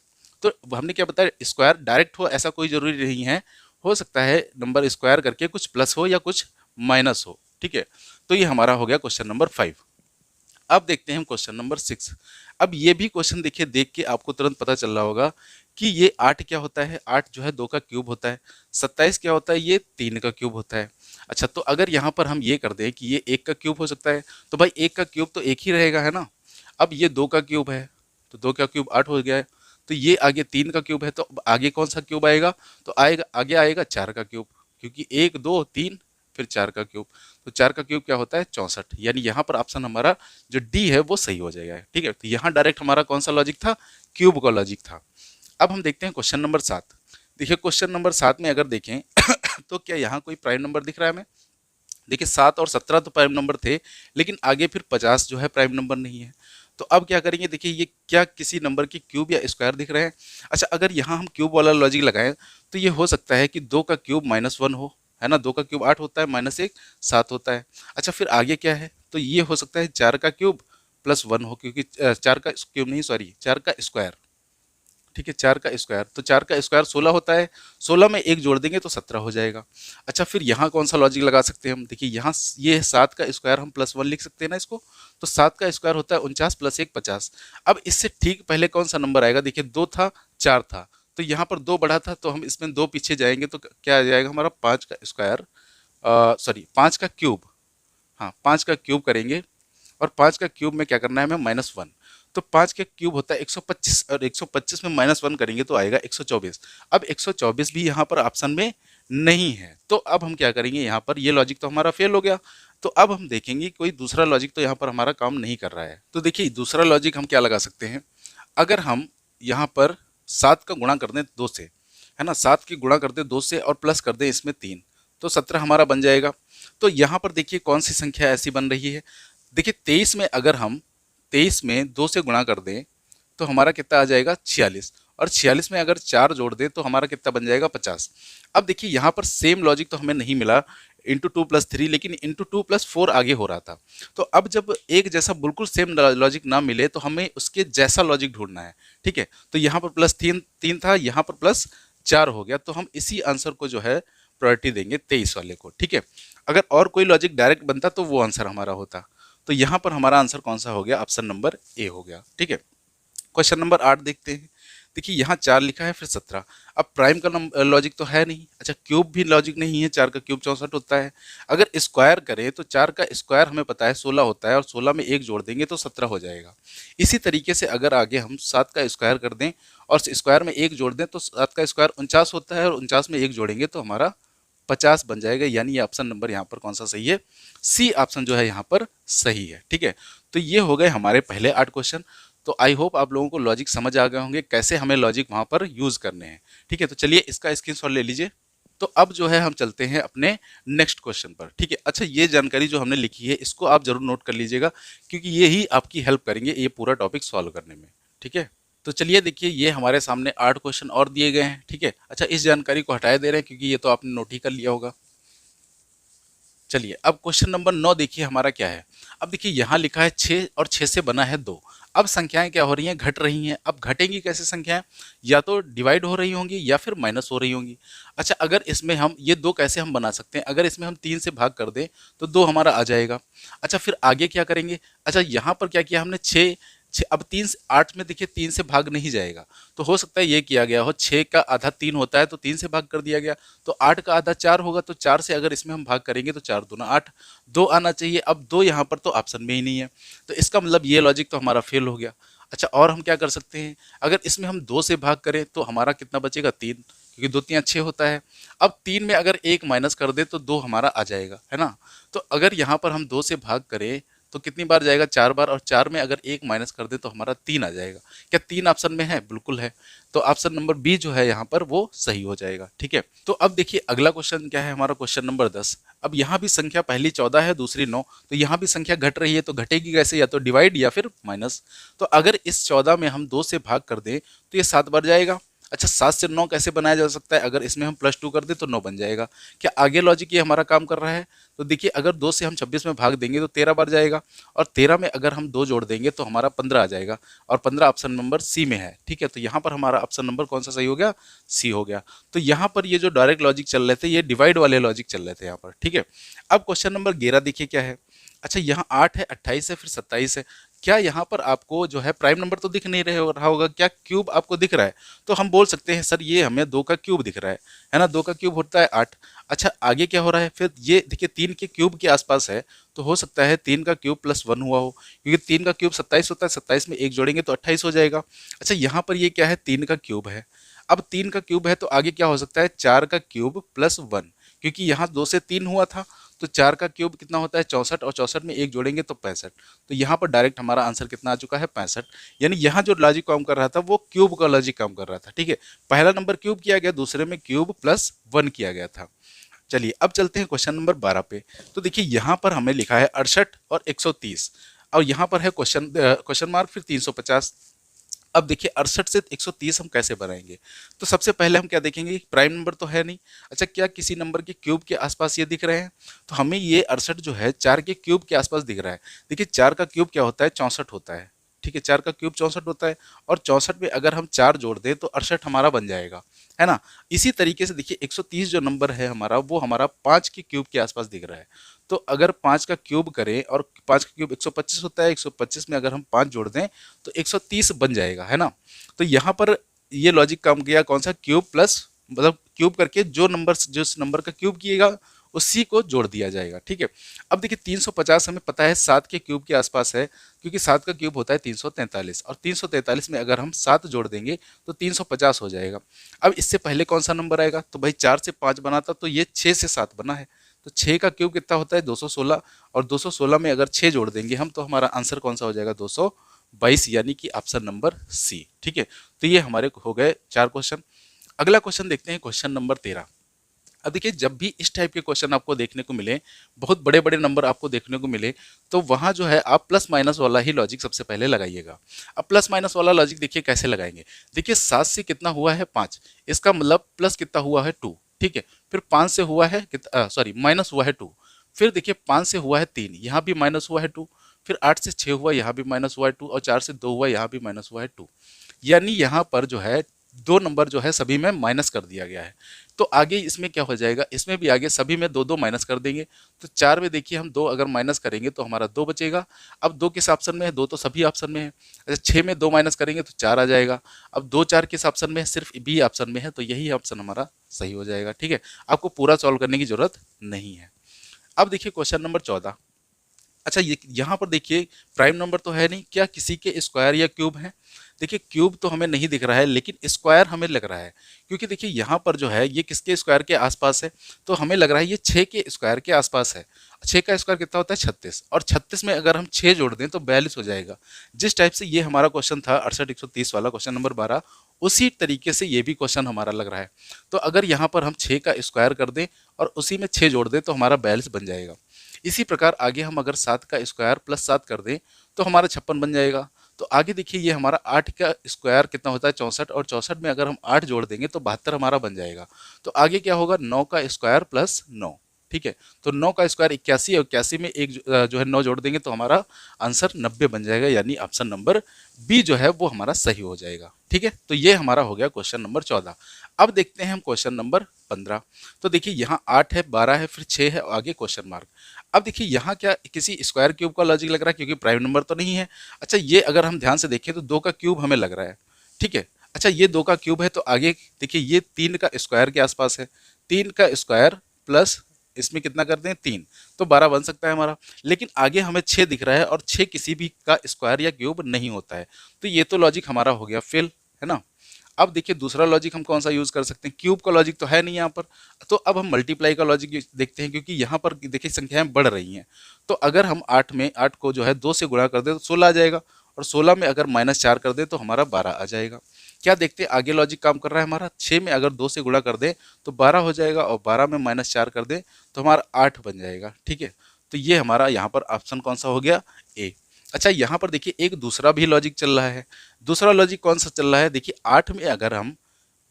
तो हमने क्या बताया, स्क्वायर डायरेक्ट हो ऐसा कोई जरूरी नहीं है, हो सकता है नंबर स्क्वायर करके कुछ प्लस हो या कुछ माइनस हो, ठीक है। तो ये हमारा हो गया क्वेश्चन नंबर 5। अब देखते हैं हम क्वेश्चन नंबर 6। अब ये भी क्वेश्चन देखिए, देख के आपको तुरंत पता चल रहा होगा कि ये 8 क्या होता है। 8 जो है 2 का क्यूब होता है। 27 क्या होता है, ये 3 का क्यूब होता है। अच्छा, तो अगर यहाँ पर हम ये कर दें कि ये 1 का क्यूब हो सकता है, तो भाई 1 का क्यूब तो 1 ही रहेगा, है ना। अब ये 2 का क्यूब है, तो 2 का क्यूब 8 हो गया है। तो ये आगे 3 का क्यूब है, तो अब आगे कौन सा क्यूब आएगा? तो आएगा आगे आएगा 4 का क्यूब, क्योंकि 1 2 3 फिर 4 का क्यूब। तो 4 का क्यूब क्या होता है 64। यानी यहाँ पर ऑप्शन हमारा जो डी है वो सही हो जाएगा, ठीक है। तो यहाँ डायरेक्ट हमारा कौन सा लॉजिक था, क्यूब का लॉजिक था। अब हम देखते हैं क्वेश्चन नंबर 7। देखिए क्वेश्चन नंबर 7 में अगर देखें तो क्या यहाँ कोई प्राइम नंबर दिख रहा है हमें? देखिए 7 और 17 तो प्राइम नंबर थे, लेकिन आगे फिर 50 जो है प्राइम नंबर नहीं है। तो अब क्या करेंगे, देखिए ये क्या किसी नंबर की क्यूब या स्क्वायर दिख रहे हैं? अच्छा, अगर यहाँ हम क्यूब वाला लॉजिक लगाएं तो ये हो सकता है कि 2 का क्यूब -1 हो, है ना। 2 का क्यूब 8 होता है, -1 7 होता है। अच्छा, फिर आगे क्या है, तो ये हो सकता है 4 का क्यूब +1 हो, क्योंकि 4 का क्यूब नहीं, सॉरी 4 का स्क्वायर, ठीक है। 4 का स्क्वायर, तो 4 का स्क्वायर 16 होता है। 16 में 1 जोड़ देंगे तो 17 हो जाएगा। अच्छा, फिर यहाँ कौन सा लॉजिक लगा सकते हैं हम? देखिए यहाँ ये 7 का स्क्वायर हम +1 लिख सकते हैं ना इसको। तो 7 का स्क्वायर होता है 49 + 1 50। अब इससे ठीक पहले कौन सा नंबर आएगा? देखिए 2 था 4 था, तो यहाँ पर 2 बढ़ा था, तो हम इसमें 2 पीछे जाएंगे तो क्या आ जाएगा हमारा 5 का स्क्वायर, सॉरी 5 का क्यूब, हाँ 5 का क्यूब करेंगे। और 5 का क्यूब में क्या करना है हमें, -1। तो 5 का क्यूब होता है 125 और 125 में -1 करेंगे तो आएगा 124। अब 124 भी यहाँ पर ऑप्शन में नहीं है, तो अब हम क्या करेंगे, यहाँ पर ये लॉजिक तो हमारा फेल हो गया। तो अब हम देखेंगे कोई दूसरा लॉजिक तो यहाँ पर हमारा काम नहीं कर रहा है। तो देखिए दूसरा लॉजिक हम क्या लगा सकते हैं, अगर हम यहाँ पर 7 का गुणा कर दें 2 से, है ना, 7 की गुणा कर दें 2 से और प्लस कर दें इसमें 3, तो 17 हमारा बन जाएगा। तो यहाँ पर देखिए कौन सी संख्या ऐसी बन रही है, देखिए 23 में अगर हम 23 में 2 से गुणा कर दें तो हमारा कितना आ जाएगा 46, और 46 में अगर 4 जोड़ दें तो हमारा कितना बन जाएगा 50। अब देखिए यहाँ पर सेम लॉजिक तो हमें नहीं मिला इंटू 2+3, लेकिन इंटू 2+4 आगे हो रहा था। तो अब जब एक जैसा बिल्कुल सेम लॉजिक ना मिले तो हमें उसके जैसा लॉजिक ढूंढना है, ठीक है। तो यहाँ पर +3 था, यहाँ पर +4 हो गया, तो हम इसी आंसर को जो है प्रायोरिटी देंगे 23 वाले को, ठीक है। अगर और कोई लॉजिक डायरेक्ट बनता तो वो आंसर हमारा होता। तो यहाँ पर हमारा आंसर कौन सा हो गया, ऑप्शन नंबर ए हो गया, ठीक है। क्वेश्चन नंबर 8 देखते हैं। देखिए यहाँ 4 लिखा है फिर 17। अब प्राइम का लॉजिक तो है नहीं, अच्छा क्यूब भी लॉजिक नहीं है, 4 का क्यूब 64 होता है। अगर स्क्वायर करें तो 4 का स्क्वायर हमें पता है 16 होता है, और 16 में 1 जोड़ देंगे तो 17 हो जाएगा। इसी तरीके से अगर आगे हम 7 का स्क्वायर कर दें और स्क्वायर में 1 जोड़ दें तो 7 का स्क्वायर 49 होता है, और 49 में 1 जोड़ेंगे तो हमारा 50 बन जाएगा। यानी ये ऑप्शन नंबर यहाँ पर कौन सा सही है, सी ऑप्शन जो है यहाँ पर सही है, ठीक है। तो ये हो गए हमारे पहले 8 क्वेश्चन। तो आई होप आप लोगों को लॉजिक समझ आ गए होंगे, कैसे हमें लॉजिक वहाँ पर यूज़ करने हैं, ठीक है। तो चलिए इसका स्क्रीनशॉट ले लीजिए। तो अब जो है हम चलते हैं अपने नेक्स्ट क्वेश्चन पर, ठीक है। अच्छा ये जानकारी जो हमने लिखी है इसको आप जरूर नोट कर लीजिएगा, क्योंकि ये ही आपकी हेल्प करेंगे ये पूरा टॉपिक सॉल्व करने में, ठीक है। तो चलिए देखिए ये हमारे सामने 8 क्वेश्चन और दिए गए हैं, ठीक है। अच्छा इस जानकारी को हटा दे रहे हैं क्योंकि ये तो आपने नोट ही कर लिया होगा। चलिए अब क्वेश्चन नंबर 9 देखिए हमारा क्या है। अब देखिए यहाँ लिखा है 6 और 6 से बना है 2। अब संख्याएं क्या हो रही हैं, घट रही हैं। अब घटेंगी कैसे संख्याएं, या तो डिवाइड हो रही होंगी या फिर माइनस हो रही होंगी। अच्छा अगर इसमें हम ये 2 कैसे हम बना सकते हैं, अगर इसमें हम 3 से भाग कर दें तो 2 हमारा आ जाएगा। अच्छा फिर आगे क्या करेंगे, अच्छा यहाँ पर क्या किया हमने 6 अब 3 से 8 में देखिए 3 से भाग नहीं जाएगा, तो हो सकता है ये किया गया हो 6 का आधा 3 होता है तो 3 से भाग कर दिया गया। तो 8 का आधा 4 होगा, तो 4 से अगर इसमें हम भाग करेंगे तो 4 दूना 8, 2 आना चाहिए। अब 2 यहाँ पर तो ऑप्शन में ही नहीं है, तो इसका मतलब ये लॉजिक तो हमारा फेल हो गया। अच्छा और हम क्या कर सकते हैं, अगर इसमें हम 2 से भाग करें तो हमारा कितना बचेगा 3, क्योंकि 2 3 6 होता है। अब 3 में अगर 1 माइनस कर दे तो 2 हमारा आ जाएगा, है ना। तो अगर यहाँ पर हम 2 से भाग करें तो कितनी बार जाएगा, 4 बार, और 4 में अगर 1 माइनस कर दे तो हमारा 3 आ जाएगा। क्या 3 ऑप्शन में है, बिल्कुल है। तो ऑप्शन नंबर बी जो है यहाँ पर वो सही हो जाएगा, ठीक है। तो अब देखिए अगला क्वेश्चन क्या है हमारा, क्वेश्चन नंबर 10। अब यहाँ भी संख्या पहली 14 है दूसरी 9, तो यहाँ भी संख्या घट रही है, तो घटेगी कैसे, या तो डिवाइड या फिर माइनस। तो अगर इस 14 में हम 2 से भाग कर दें तो ये 7 बार जाएगा। अच्छा 7 से 9 कैसे बनाया जा सकता है, अगर इसमें हम +2 कर दें तो 9 बन जाएगा। क्या आगे लॉजिक ये हमारा काम कर रहा है, तो देखिए अगर 2 से हम 26 में भाग देंगे तो 13 बार जाएगा, और 13 में अगर हम 2 जोड़ देंगे तो हमारा 15 आ जाएगा, और 15 ऑप्शन नंबर सी में है, ठीक है। तो यहाँ पर हमारा ऑप्शन नंबर कौन सा सही हो गया, सी हो गया। तो यहाँ पर ये जो डायरेक्ट लॉजिक चल रहे थे ये डिवाइड वाले लॉजिक चल रहे थे यहाँ पर, ठीक है। अब क्वेश्चन नंबर 11 देखिए क्या है। अच्छा यहाँ 8 है, 28 है, फिर 27 है। क्या यहाँ पर आपको जो है प्राइम नंबर तो दिख नहीं रहा होगा, क्या क्यूब आपको दिख रहा है, तो हम बोल सकते हैं सर ये हमें 2 का क्यूब दिख रहा है ना, 2 का क्यूब होता है 8। अच्छा आगे क्या हो रहा है, फिर ये देखिए 3 के क्यूब के आसपास है, तो हो सकता है 3 का क्यूब +1 हुआ हो, क्योंकि 3 का क्यूब 27 होता है, 27 में 1 जोड़ेंगे तो 28 हो जाएगा। अच्छा यहाँ पर ये क्या है, 3 का क्यूब है। अब 3 का क्यूब है तो आगे क्या हो सकता है, 4 का क्यूब +1, क्योंकि यहाँ 2 से 3 हुआ था, तो 4 का क्यूब कितना होता है 64, और 64 में 1 जोड़ेंगे तो 65। तो यहाँ पर डायरेक्ट हमारा आंसर कितना आ चुका है 65। यानी यहाँ जो लॉजिक काम कर रहा था वो क्यूब का लॉजिक काम कर रहा था, ठीक है। पहला नंबर क्यूब किया गया, दूसरे में क्यूब +1 किया गया था। चलिए अब चलते हैं क्वेश्चन नंबर 12 पे। तो देखिए यहाँ पर हमें लिखा है 68 और 130, और यहाँ पर है क्वेश्चन मार्क, फिर 350। अब देखिए 68 से 130 हम कैसे बनाएंगे, तो सबसे पहले हम क्या देखेंगे, प्राइम नंबर तो है नहीं। अच्छा क्या किसी नंबर के क्यूब के आसपास ये दिख रहे हैं, तो हमें ये 68 जो है 4 के क्यूब के आसपास दिख रहा है। देखिए 4 का क्यूब क्या होता है 64 होता है, ठीक है। 4 का क्यूब 64 होता है, और 64 में अगर हम 4 जोड़ दें तो 68 हमारा बन जाएगा, है ना। इसी तरीके से देखिए 130 जो नंबर है हमारा वो हमारा 5 के क्यूब के आसपास दिख रहा है। तो अगर 5 का क्यूब करें, और 5 का क्यूब 125 होता है, 125 में अगर हम 5 जोड़ दें तो 130 बन जाएगा, है ना। तो यहाँ पर ये लॉजिक काम किया कौन सा, क्यूब प्लस, मतलब क्यूब करके जो नंबर जिस नंबर का क्यूब किएगा उसी को जोड़ दिया जाएगा। ठीक है, अब देखिए 350 हमें पता है 7 के क्यूब के आसपास है, क्योंकि 7 का क्यूब होता है 343, और 343 में अगर हम 7 जोड़ देंगे तो 350 हो जाएगा। अब इससे पहले कौन सा नंबर आएगा, तो भाई 4 से 5 बना था, तो ये 6 से 7 बना है, तो 6 का क्यूब कितना होता है 216, और 216 में अगर 6 जोड़ देंगे हम तो हमारा आंसर कौन सा हो जाएगा 222, यानी कि ऑप्शन नंबर सी। ठीक है, तो ये हमारे हो गए 4 क्वेश्चन। अगला क्वेश्चन देखते हैं, क्वेश्चन नंबर 13। अब देखिए जब भी इस टाइप के क्वेश्चन आपको देखने को मिले, बहुत बड़े बड़े नंबर आपको देखने को मिले, तो वहाँ जो है आप प्लस माइनस वाला ही लॉजिक सबसे पहले लगाइएगा। अब प्लस माइनस वाला लॉजिक देखिए कैसे लगाएंगे। देखिए 7 से कितना हुआ है 5, इसका मतलब प्लस कितना हुआ है 2। ठीक है, फिर 5 से हुआ है सॉरी माइनस हुआ है 2, फिर देखिए 5 से हुआ है 3, यहाँ भी माइनस हुआ है 2, फिर 8 से 6 हुआ, यहाँ भी माइनस हुआ है 2, और 4 से 2 हुआ, यहाँ भी माइनस हुआ है 2। यानी यहाँ पर जो है 2 नंबर जो है सभी में माइनस कर दिया गया है। तो आगे इसमें क्या हो जाएगा, इसमें भी आगे सभी में 2 2 माइनस कर देंगे, तो 4 में देखिए हम 2 अगर माइनस करेंगे तो हमारा 2 बचेगा। अब 2 किस ऑप्शन में है, 2 तो सभी ऑप्शन में है। अच्छा 6 में 2 माइनस करेंगे तो 4 आ जाएगा। अब 2 4 किस ऑप्शन में है, सिर्फ बी ऑप्शन में है, तो यही ऑप्शन हमारा सही हो जाएगा। ठीक है, आपको पूरा सॉल्व करने की जरूरत नहीं है। अब देखिए क्वेश्चन नंबर 14। अच्छा ये यहाँ पर देखिए प्राइम नंबर तो है नहीं, क्या किसी के स्क्वायर या क्यूब है। देखिए क्यूब तो हमें नहीं दिख रहा है, लेकिन स्क्वायर हमें लग रहा है, क्योंकि देखिए यहाँ पर जो है ये किसके स्क्वायर के आसपास है, तो हमें लग रहा है ये 6 के स्क्वायर के आसपास है। 6 का स्क्वायर कितना होता है 36, और 36 में अगर हम 6 जोड़ दें तो 42 हो जाएगा। जिस टाइप से ये हमारा क्वेश्चन था 68 130 वाला क्वेश्चन नंबर 12, उसी तरीके से ये भी क्वेश्चन हमारा लग रहा है। तो अगर यहाँ पर हम 6 का स्क्वायर कर दें और उसी में 6 जोड़ दें तो हमारा 42 बन जाएगा। इसी प्रकार आगे हम अगर 7 का स्क्वायर प्लस 7 कर दें तो हमारा 56 बन जाएगा। तो आगे देखिए ये हमारा 8 का स्क्वायर कितना होता है 64, और 64 में अगर हम 8 जोड़ देंगे तो 72 हमारा बन जाएगा। तो आगे क्या होगा 9 का स्क्वायर प्लस 9। ठीक है, तो 9 का स्क्वायर 81 है, 81 में एक जो है 9 जोड़ देंगे तो हमारा आंसर 90 बन जाएगा, यानी ऑप्शन नंबर बी जो है वो हमारा सही हो जाएगा। ठीक है, तो ये हमारा हो गया क्वेश्चन नंबर 14। अब देखते हैं हम क्वेश्चन नंबर 15। तो देखिए यहाँ 8 है, 12 है, फिर 6 है, और आगे क्वेश्चन मार्क। अब देखिए यहाँ क्या किसी स्क्वायर क्यूब का लॉजिक लग रहा है, क्योंकि प्राइम नंबर तो नहीं है। अच्छा ये अगर हम ध्यान से देखें तो 2 का क्यूब हमें लग रहा है। ठीक है, अच्छा ये 2 का क्यूब है, तो आगे देखिए ये 3 का स्क्वायर के आसपास है, 3 का स्क्वायर प्लस इसमें कितना कर दें 3, तो 12 बन सकता है हमारा। लेकिन आगे हमें 6 दिख रहा है, और 6 किसी भी का स्क्वायर या क्यूब नहीं होता है, तो ये तो लॉजिक हमारा हो गया फेल, है ना। अब देखिए दूसरा लॉजिक हम कौन सा यूज कर सकते हैं, क्यूब का लॉजिक तो है नहीं यहाँ पर, तो अब हम मल्टीप्लाई का लॉजिक देखते हैं, क्योंकि यहाँ पर देखिए संख्याएं बढ़ रही हैं। तो अगर हम 8 को जो है 2 से गुणा कर दें तो 16 आ जाएगा, और 16 में अगर -4 कर दें तो हमारा 12 आ जाएगा। क्या देखते हैं आगे लॉजिक काम कर रहा है हमारा, 6 में अगर 2 से गुणा कर दें तो 12 हो जाएगा, और 12 में -4 कर दें तो हमारा 8 बन जाएगा। ठीक है, तो ये हमारा यहाँ पर ऑप्शन कौन सा हो गया, ए। अच्छा यहाँ पर देखिए एक दूसरा भी लॉजिक चल रहा है। दूसरा लॉजिक कौन सा चल रहा है, देखिए 8 में अगर हम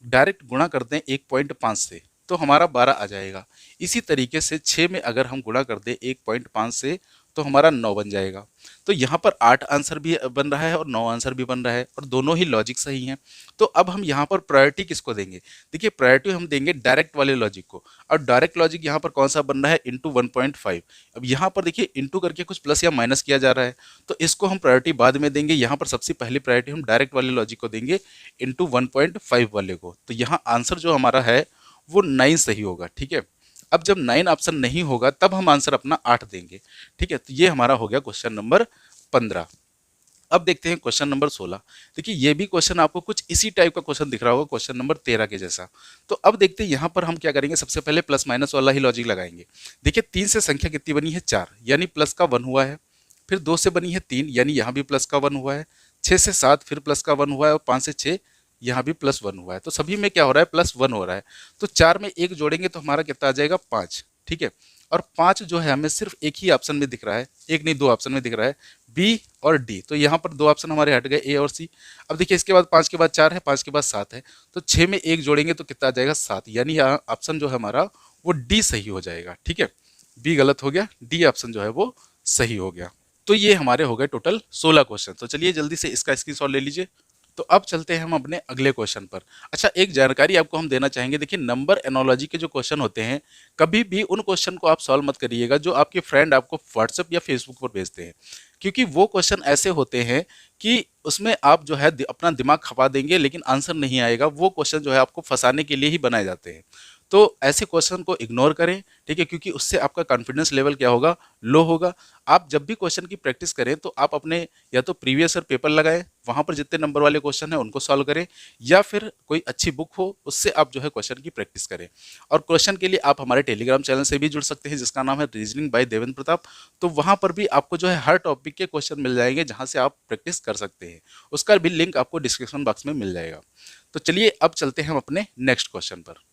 डायरेक्ट गुणा कर दें 1.5 से तो हमारा 12 आ जाएगा। इसी तरीके से 6 में अगर हम गुणा कर दें 1.5 से तो हमारा 9 बन जाएगा। तो यहाँ पर 8 आंसर भी बन रहा है और 9 आंसर भी बन रहा है, और दोनों ही लॉजिक सही हैं। तो अब हम यहाँ पर प्रायोरिटी किसको देंगे, देखिए प्रायोरिटी हम देंगे डायरेक्ट वाले लॉजिक को, और डायरेक्ट लॉजिक यहाँ पर कौन सा बन रहा है इंटू 1.5। अब यहाँ पर देखिए इंटू करके कुछ प्लस या माइनस किया जा रहा है, तो इसको हम प्रायोरिटी बाद में देंगे। यहाँ पर सबसे पहली प्रायोरिटी हम डायरेक्ट वाले लॉजिक को देंगे इंटू 1.5 वाले को। तो यहाँ आंसर जो हमारा है वो 9 सही होगा। ठीक है, अब जब 9 ऑप्शन नहीं होगा तब हम आंसर अपना 8 देंगे। ठीक है, तो ये हमारा हो गया क्वेश्चन नंबर 15। अब देखते हैं क्वेश्चन नंबर 16। देखिए ये भी क्वेश्चन आपको कुछ इसी टाइप का क्वेश्चन दिख रहा होगा क्वेश्चन नंबर 13 के जैसा। तो अब देखते हैं यहाँ पर हम क्या करेंगे, सबसे पहले प्लस माइनस वाला ही लॉजिक लगाएंगे। देखिए 3 से संख्या कितनी बनी है 4, यानी प्लस का 1 हुआ है। फिर 2 से बनी है 3, यानी यहाँ भी प्लस का 1 हुआ है। 6 से 7 फिर प्लस का 1 हुआ है, और 5 से 6 यहाँ भी प्लस 1 हुआ है। तो सभी में क्या हो रहा है प्लस 1 हो रहा है। तो 4 में 1 जोड़ेंगे तो हमारा कितना आ जाएगा 5। ठीक है, और 5 जो है हमें सिर्फ एक ही ऑप्शन में दिख रहा है, एक नहीं 2 ऑप्शन में दिख रहा है, बी और डी। तो यहाँ पर 2 ऑप्शन हमारे हट गए, ए और सी। अब देखिए इसके बाद 5 के बाद 4 है, 5 के बाद 7 है, तो 6 में 1 जोड़ेंगे तो कितना आ जाएगा 7, यानी यहाँ ऑप्शन जो है हमारा वो डी सही हो जाएगा। ठीक है, बी गलत हो गया, डी ऑप्शन जो है वो सही हो गया। तो ये हमारे हो गए टोटल 16 क्वेश्चन। तो चलिए जल्दी से इसका स्क्रीनशॉट ले लीजिए। तो अब चलते हैं हम अपने अगले क्वेश्चन पर। अच्छा एक जानकारी आपको हम देना चाहेंगे, देखिए नंबर एनोलॉजी के जो क्वेश्चन होते हैं, कभी भी उन क्वेश्चन को आप सॉल्व मत करिएगा जो आपके फ्रेंड आपको व्हाट्सएप या फेसबुक पर भेजते हैं, क्योंकि वो क्वेश्चन ऐसे होते हैं कि उसमें आप जो है अपना दिमाग खपा देंगे लेकिन आंसर नहीं आएगा। वो क्वेश्चन जो है आपको फंसाने के लिए ही बनाए जाते हैं। तो ऐसे क्वेश्चन को इग्नोर करें, ठीक है, क्योंकि उससे आपका कॉन्फिडेंस लेवल क्या होगा, लो होगा। आप जब भी क्वेश्चन की प्रैक्टिस करें तो आप अपने या तो प्रीवियस ईयर पेपर लगाएं, वहां पर जितने नंबर वाले क्वेश्चन हैं उनको सॉल्व करें, या फिर कोई अच्छी बुक हो उससे आप जो है क्वेश्चन की प्रैक्टिस करें। और क्वेश्चन के लिए आप हमारे टेलीग्राम चैनल से भी जुड़ सकते हैं जिसका नाम है रीजनिंग बाय देवेंद्र प्रताप। तो वहां पर भी आपको जो है हर टॉपिक के क्वेश्चन मिल जाएंगे जहां से आप प्रैक्टिस कर सकते हैं। उसका भी लिंक आपको डिस्क्रिप्शन बॉक्स में मिल जाएगा। तो चलिए अब चलते हैं हम अपने नेक्स्ट क्वेश्चन पर।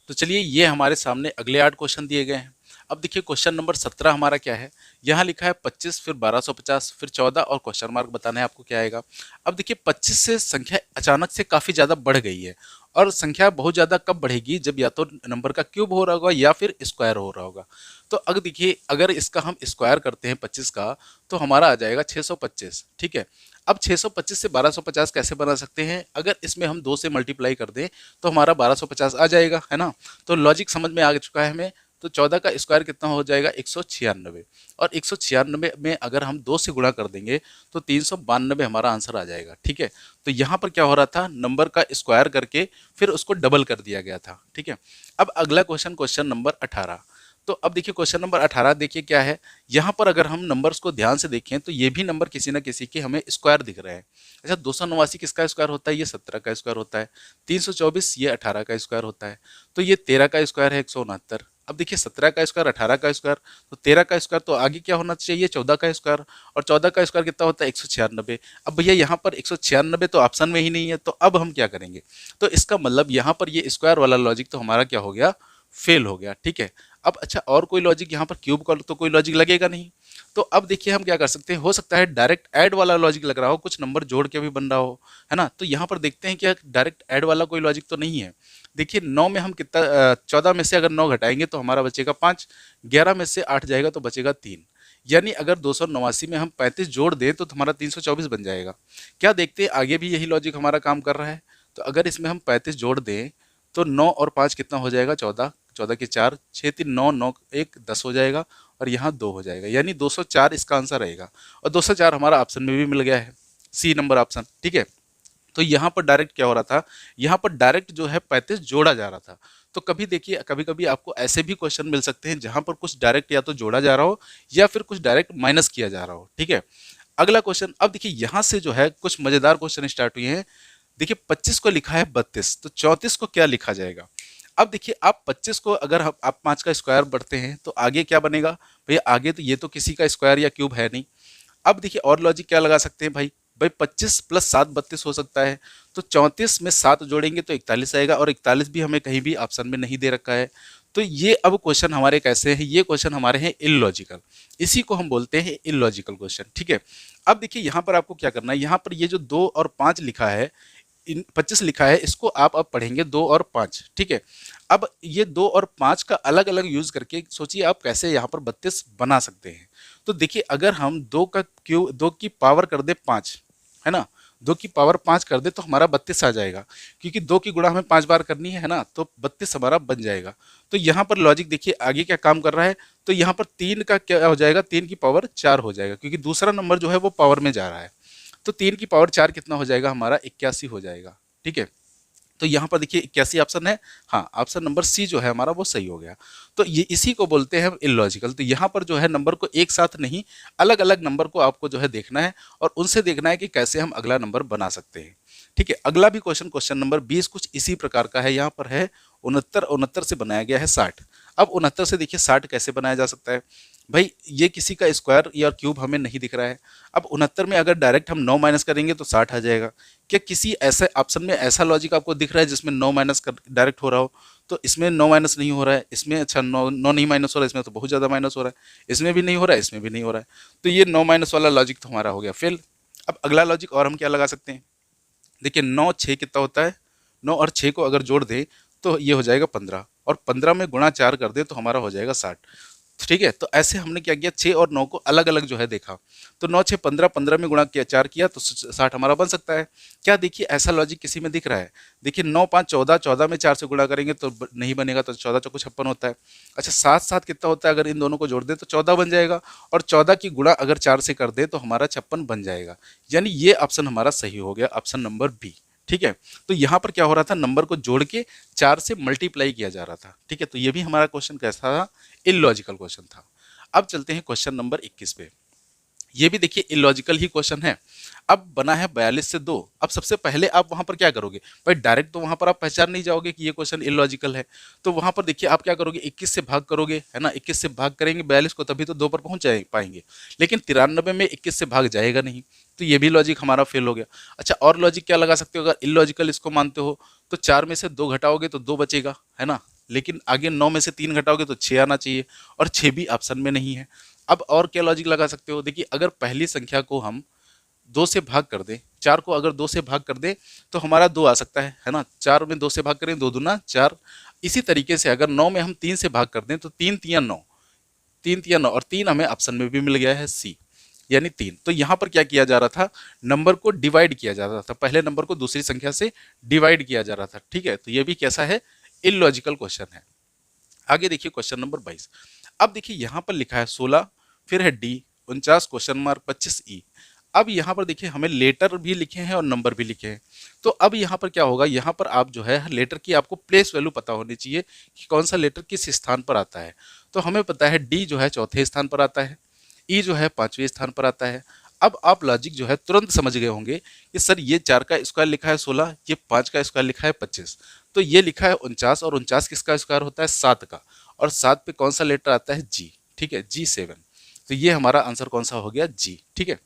तो चलिए ये हमारे सामने अगले 8 क्वेश्चन दिए गए हैं। अब देखिए क्वेश्चन नंबर 17 हमारा क्या है, यहाँ लिखा है 25 फिर 1250 फिर 14 और क्वेश्चन मार्क बताना है आपको क्या आएगा। अब देखिए 25 से संख्या अचानक से काफ़ी ज़्यादा बढ़ गई है, और संख्या बहुत ज़्यादा कब बढ़ेगी, जब या तो नंबर का क्यूब हो रहा होगा या फिर स्क्वायर हो रहा होगा। तो अगर देखिए अगर इसका हम स्क्वायर करते हैं 25 का, तो हमारा आ जाएगा 625, ठीक है। अब 625 से 1250 कैसे बना सकते हैं, अगर इसमें हम 2 से मल्टीप्लाई कर दें तो हमारा 1250 आ जाएगा, है ना। तो लॉजिक समझ में आ चुका है हमें। तो 14 का स्क्वायर कितना हो जाएगा, 196, और 196 में अगर हम 2 से गुणा कर देंगे तो 392 हमारा आंसर आ जाएगा, ठीक है। तो यहाँ पर क्या हो रहा था, नंबर का स्क्वायर करके फिर उसको डबल कर दिया गया था, ठीक है। अब अगला क्वेश्चन, क्वेश्चन नंबर 18। तो अब देखिए क्वेश्चन नंबर 18 देखिए क्या है, यहाँ पर अगर हम नंबर्स को ध्यान से देखें तो ये भी नंबर किसी ना किसी के हमें स्क्वायर दिख रहे हैं। अच्छा 289 किसका स्क्वायर होता है, ये 17 का स्क्वायर होता है। 324 ये 18 का स्क्वायर होता है। तो ये 13 का स्क्वायर है 169। अब देखिए 17 का स्क्वायर, 18 का स्क्वायर, तो 13 का स्क्वायर, तो आगे क्या होना चाहिए 14 का स्क्वायर, और 14 का स्क्वायर कितना होता है 196। अब भैया यहाँ पर 196 तो ऑप्शन में ही नहीं है, तो अब हम क्या करेंगे, तो इसका मतलब यहाँ पर ये स्क्वायर वाला लॉजिक तो हमारा क्या हो गया, फेल हो गया, ठीक है। अब अच्छा और कोई लॉजिक यहाँ पर क्यूब का तो कोई लॉजिक लगेगा नहीं। तो अब देखिए हम क्या कर सकते हैं, हो सकता है डायरेक्ट ऐड वाला लॉजिक लग रहा हो, कुछ नंबर जोड़ के भी बन रहा हो, है ना। तो यहाँ पर देखते हैं कि डायरेक्ट ऐड वाला कोई लॉजिक तो नहीं है। देखिए 9 में हम कितना 14 में से अगर 9 घटाएंगे तो हमारा बचेगा 5, 11 में से 8 जाएगा तो बचेगा 3, यानी अगर 289 में हम 35 जोड़ दें तो हमारा 324 बन जाएगा। क्या देखते हैं आगे भी यही लॉजिक हमारा काम कर रहा है। तो अगर इसमें हम 35 जोड़ दें तो 9 और 5 कितना हो जाएगा 14, 14 के 4, 6 3 9, 9 1 10 हो जाएगा, और यहाँ 2 हो जाएगा, यानी 204 इसका आंसर रहेगा। और 204 हमारा ऑप्शन में भी मिल गया है, सी नंबर ऑप्शन, ठीक है। तो यहाँ पर डायरेक्ट क्या हो रहा था, यहाँ पर डायरेक्ट जो है 35 जोड़ा जा रहा था। तो कभी देखिए कभी कभी आपको ऐसे भी क्वेश्चन मिल सकते हैं जहाँ पर कुछ डायरेक्ट या तो जोड़ा जा रहा हो या फिर कुछ डायरेक्ट माइनस किया जा रहा हो, ठीक है। अगला क्वेश्चन, अब देखिए यहाँ से जो है कुछ मजेदार क्वेश्चन स्टार्ट हुए हैं। देखिए 25 को लिखा है 32, तो 34 को क्या लिखा जाएगा। अब देखिए आप 25 को अगर आप 5 का स्क्वायर बढ़ते हैं तो आगे क्या बनेगा, भैया आगे तो ये तो किसी का स्क्वायर या क्यूब है नहीं। अब देखिए और लॉजिक क्या लगा सकते हैं भाई, 25 प्लस 7 32 हो सकता है। तो 34 में 7 जोड़ेंगे तो 41 आएगा, और 41 भी हमें कहीं भी ऑप्शन में नहीं दे रखा है। तो ये अब क्वेश्चन हमारे कैसे हैं, ये क्वेश्चन हमारे हैं इलॉजिकल, इसी को हम बोलते हैं इलॉजिकल क्वेश्चन, ठीक है। अब देखिए यहाँ पर आपको क्या करना है, यहाँ पर ये जो 2 और 5 लिखा है, इन 25 लिखा है, इसको आप अब पढ़ेंगे 2 और 5, ठीक है। अब ये 2 और 5 का अलग अलग यूज करके सोचिए आप कैसे यहाँ पर 32 बना सकते हैं। तो देखिए अगर हम 2 की पावर कर दे 5, है ना, 2 की पावर 5 कर दे तो हमारा 32 आ जाएगा, क्योंकि 2 की गुणा हमें 5 बार करनी है ना, तो 32 हमारा बन जाएगा। तो यहाँ पर लॉजिक देखिए आगे क्या काम कर रहा है, तो यहाँ पर 3 का क्या हो जाएगा, 3 की पावर 4 हो जाएगा, क्योंकि दूसरा नंबर जो है वो पावर में जा रहा है। तो 3 की पावर 4 कितना हो जाएगा हमारा, 81 हो जाएगा, ठीक है। तो यहाँ पर देखिए 81 ऑप्शन है, हाँ ऑप्शन नंबर सी जो है हमारा वो सही हो गया। तो ये इसी को बोलते हैं हम इलॉजिकल। तो यहाँ पर जो है नंबर को एक साथ नहीं, अलग अलग नंबर को आपको जो है देखना है, और उनसे देखना है कि कैसे हम अगला नंबर बना सकते हैं, ठीक है। अगला भी क्वेश्चन, क्वेश्चन नंबर 20 कुछ इसी प्रकार का है। यहाँ पर है 69, 69 से बनाया गया है 60। अब 69 से देखिए 60 कैसे बनाया जा सकता है, भाई ये किसी का स्क्वायर या क्यूब हमें नहीं दिख रहा है। अब 69 में अगर डायरेक्ट हम 9 माइनस करेंगे तो 60 आ जाएगा। क्या किसी ऐसे ऑप्शन में ऐसा लॉजिक आपको दिख रहा है जिसमें 9 माइनस कर डायरेक्ट हो रहा हो, तो इसमें 9 माइनस नहीं हो रहा है, इसमें अच्छा 9 नहीं माइनस हो रहा है, इसमें तो बहुत ज़्यादा माइनस हो रहा है, इसमें भी नहीं हो रहा है, इसमें भी नहीं हो रहा है। तो ये 9 माइनस वाला लॉजिक तो हमारा हो गया फेल। अब अगला लॉजिक और हम क्या लगा सकते हैं, देखिए 9 6 कितना होता है, 9 और 6 को अगर जोड़ दें तो ये हो जाएगा 15, और 15 में गुणा 4 कर दें तो हमारा हो जाएगा 60, ठीक है। तो ऐसे हमने क्या किया, 6 और 9 को अलग अलग जो है देखा। तो 9 6 15, 15 में गुणा किया 4 किया तो 60 हमारा बन सकता है। क्या देखिए ऐसा लॉजिक किसी में दिख रहा है, देखिए 9 5 14, 14 में 4 से गुणा करेंगे तो नहीं बनेगा, तो 14 चौको 56 होता है। अच्छा 7 7 कितना होता है, अगर इन दोनों को जोड़ दें तो 14 बन जाएगा, और 14 की गुणा अगर 4 से कर दे तो हमारा 56 बन जाएगा। यानी ये ऑप्शन हमारा सही हो गया, ऑप्शन नंबर बी, ठीक है। तो यहाँ पर क्या हो रहा था, नंबर को जोड़ के 4 से मल्टीप्लाई किया जा रहा था। ठीक है, तो ये भी हमारा क्वेश्चन कैसा था, इलॉजिकल क्वेश्चन था। अब चलते हैं क्वेश्चन नंबर 21 पे। ये भी देखिए इलॉजिकल ही क्वेश्चन है। अब बना है 42 से 2। अब सबसे पहले आप वहां पर क्या करोगे भाई, डायरेक्ट तो वहां पर आप पहचान नहीं जाओगे कि ये क्वेश्चन इलॉजिकल है। तो वहां पर देखिए आप क्या करोगे, 21 से भाग करोगे, है ना, 21 से भाग करेंगे 42 को, तभी तो 2 पर पहुंच जाए पाएंगे। लेकिन 93 में 21 से भाग जाएगा नहीं, तो ये भी लॉजिक हमारा फेल हो गया। अच्छा, और लॉजिक क्या लगा सकते हो, अगर इलॉजिकल इसको मानते हो तो 4 में से 2 घटाओगे तो 2 बचेगा, है ना। लेकिन आगे 9 में से 3 घटाओगे तो 6 आना चाहिए, और 6 भी ऑप्शन में नहीं है। अब और क्या लॉजिक लगा सकते हो, देखिए अगर पहली संख्या को हम 2 से भाग कर दें, 4 को अगर 2 से भाग कर दें तो हमारा 2 आ सकता है ना। 4 में 2 से भाग करें, 2 दूना 4। इसी तरीके से अगर 9 में हम 3 से भाग कर दें तो 3 तिया 9, 3 तिया 9, और 3 हमें ऑप्शन में भी मिल गया है सी, यानी 3। तो यहाँ पर क्या किया जा रहा था, नंबर को डिवाइड किया जा रहा था, पहले नंबर को दूसरी संख्या से डिवाइड किया जा रहा था। ठीक है, तो ये भी कैसा है, इलॉजिकल क्वेश्चन है। आगे देखिए क्वेश्चन नंबर 22। अब देखिए यहाँ पर लिखा है 16, फिर है डी 49 क्वेश्चन मार्क 25 ई। अब यहाँ पर देखिए हमें लेटर भी लिखे हैं और नंबर भी लिखे हैं। तो अब यहाँ पर क्या होगा, यहाँ पर आप जो है लेटर की आपको प्लेस वैल्यू पता होनी चाहिए कि कौन सा लेटर किस स्थान पर आता है। तो हमें पता है डी जो है चौथे स्थान पर आता है, ई जो है 5वें स्थान पर आता है। अब आप लॉजिक जो है तुरंत समझ गए होंगे कि सर ये 4 का स्क्वायर लिखा है 16, ये 5 का स्क्वायर लिखा है 25, तो ये लिखा है 49, और 49 किसका स्क्वायर होता है 7 का, और 7 पे कौन सा लेटर आता है जी। ठीक है, G7। तो ये हमारा आंसर कौन सा हो गया, जी। ठीक है,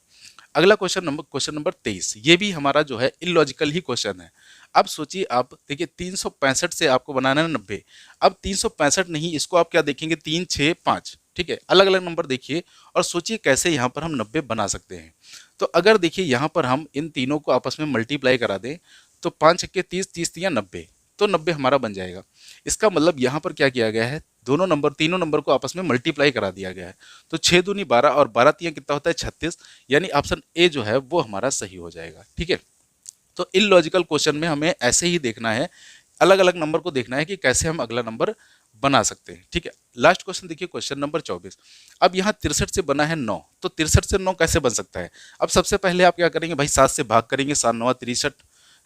अगला क्वेश्चन नंबर 23। ये भी हमारा जो है इलॉजिकल ही क्वेश्चन है। अब सोचिए आप, देखिए 365 से आपको बनाना है 90। अब 365 नहीं, इसको आप क्या देखेंगे, 3 6 5। ठीक है, अलग अलग नंबर देखिए और सोचिए कैसे यहाँ पर हम 90 बना सकते हैं। तो अगर देखिए यहाँ पर हम इन तीनों को आपस में मल्टीप्लाई करा दें तो 5 छक्के 30, 30 तिया 90, तो 90 हमारा बन जाएगा। इसका मतलब यहाँ पर क्या किया गया है, तीनों नंबर को आपस में मल्टीप्लाई करा दिया गया है। तो 6 दूनी 12 और 12 तिया कितना होता है 36, यानी ऑप्शन ए जो है वो हमारा सही हो जाएगा। ठीक है, तो इलॉजिकल क्वेश्चन में हमें ऐसे ही देखना है, अलग अलग नंबर को देखना है कि कैसे हम अगला नंबर बना सकते हैं। ठीक है, लास्ट क्वेश्चन देखिए क्वेश्चन नंबर 24। अब यहाँ 63 से बना है 9, तो 63 से 9 कैसे बन सकता है। अब सबसे पहले आप क्या करेंगे भाई, 7 से भाग करेंगे, 7 9 63,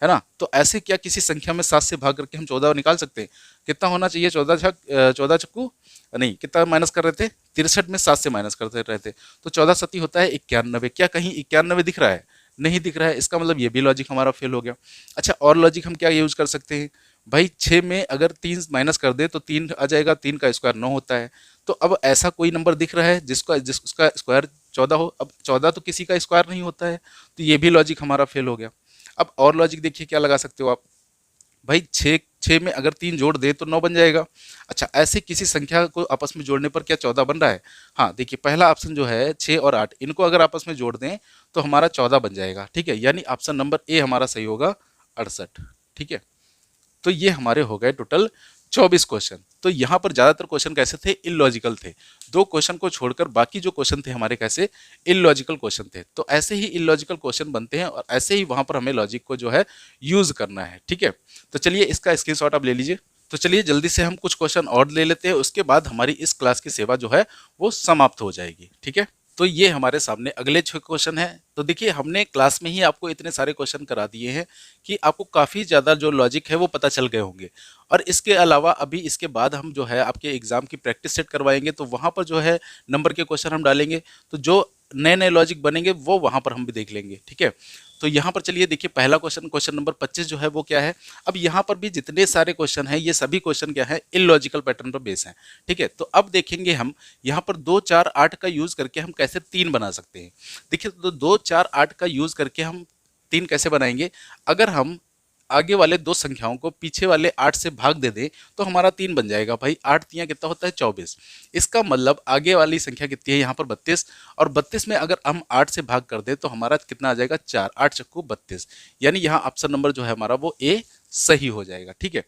है ना। तो ऐसे क्या किसी संख्या में 7 से भाग करके हम 14 निकाल सकते हैं। कितना होना चाहिए, 14 चक्कू नहीं, कितना माइनस कर रहे थे, 63 में 7 से माइनस करते रहते, तो 14 सती होता है 91। क्या कहीं 91 दिख रहा है, नहीं दिख रहा है, इसका मतलब ये भी लॉजिक हमारा फेल हो गया। अच्छा, और लॉजिक हम क्या यूज कर सकते हैं भाई, 6 में अगर 3 माइनस कर दे तो 3 आ जाएगा, 3 का स्क्वायर 9 होता है। तो अब ऐसा कोई नंबर दिख रहा है जिसका स्क्वायर 14 हो। अब 14 तो किसी का स्क्वायर नहीं होता है, तो ये भी लॉजिक हमारा फेल हो गया। अब और लॉजिक देखिए क्या लगा सकते हो आप भाई, 6 में अगर 3 जोड़ दे तो 9 बन जाएगा। अच्छा, ऐसे किसी संख्या को आपस में जोड़ने पर क्या 14 बन रहा है। हाँ देखिए, पहला ऑप्शन जो है 6 और 8, इनको अगर आपस में जोड़ दें तो हमारा 14 बन जाएगा। ठीक है, यानी ऑप्शन नंबर ए हमारा सही होगा, 68। ठीक है, तो ये हमारे हो गए टोटल 24 क्वेश्चन। तो यहाँ पर ज़्यादातर क्वेश्चन कैसे थे, इलॉजिकल थे। 2 क्वेश्चन को छोड़कर बाकी जो क्वेश्चन थे हमारे कैसे, इलॉजिकल क्वेश्चन थे। तो ऐसे ही इलॉजिकल क्वेश्चन बनते हैं और ऐसे ही वहाँ पर हमें लॉजिक को जो है यूज़ करना है। ठीक है, तो चलिए इसका स्क्रीनशॉट आप ले लीजिए। तो चलिए जल्दी से हम कुछ क्वेश्चन और ले लेते हैं, उसके बाद हमारी इस क्लास की सेवा जो है वो समाप्त हो जाएगी। ठीक है, तो ये हमारे सामने अगले 6 क्वेश्चन हैं। तो देखिए हमने क्लास में ही आपको इतने सारे क्वेश्चन करा दिए हैं कि आपको काफ़ी ज़्यादा जो लॉजिक है वो पता चल गए होंगे। और इसके अलावा अभी इसके बाद हम जो है आपके एग्ज़ाम की प्रैक्टिस सेट करवाएंगे, तो वहाँ पर जो है नंबर के क्वेश्चन हम डालेंगे, तो जो नए नए लॉजिक बनेंगे वो वहाँ पर हम भी देख लेंगे। ठीक है, तो यहाँ पर चलिए देखिए पहला क्वेश्चन नंबर 25 जो है वो क्या है। अब यहाँ पर भी जितने सारे क्वेश्चन हैं ये सभी क्वेश्चन क्या है, इलॉजिकल पैटर्न पर बेस हैं। ठीक है, तो अब देखेंगे हम यहाँ पर 2 4 8 का यूज़ करके हम कैसे 3 बना सकते हैं। देखिए तो 2 4 8 का यूज़ करके हम 3 कैसे बनाएंगे, अगर हम आगे वाले 2 संख्याओं को पीछे वाले 8 से भाग दे दें तो हमारा 3 बन जाएगा। भाई 8 तियां कितना होता है 24। इसका मतलब आगे वाली संख्या कितनी है यहाँ पर 32, और 32 में अगर हम 8 से भाग कर दें तो हमारा कितना आ जाएगा 4, 8 चक्कू 32, यानी यहाँ ऑप्शन नंबर जो है हमारा वो ए सही हो जाएगा। ठीक है,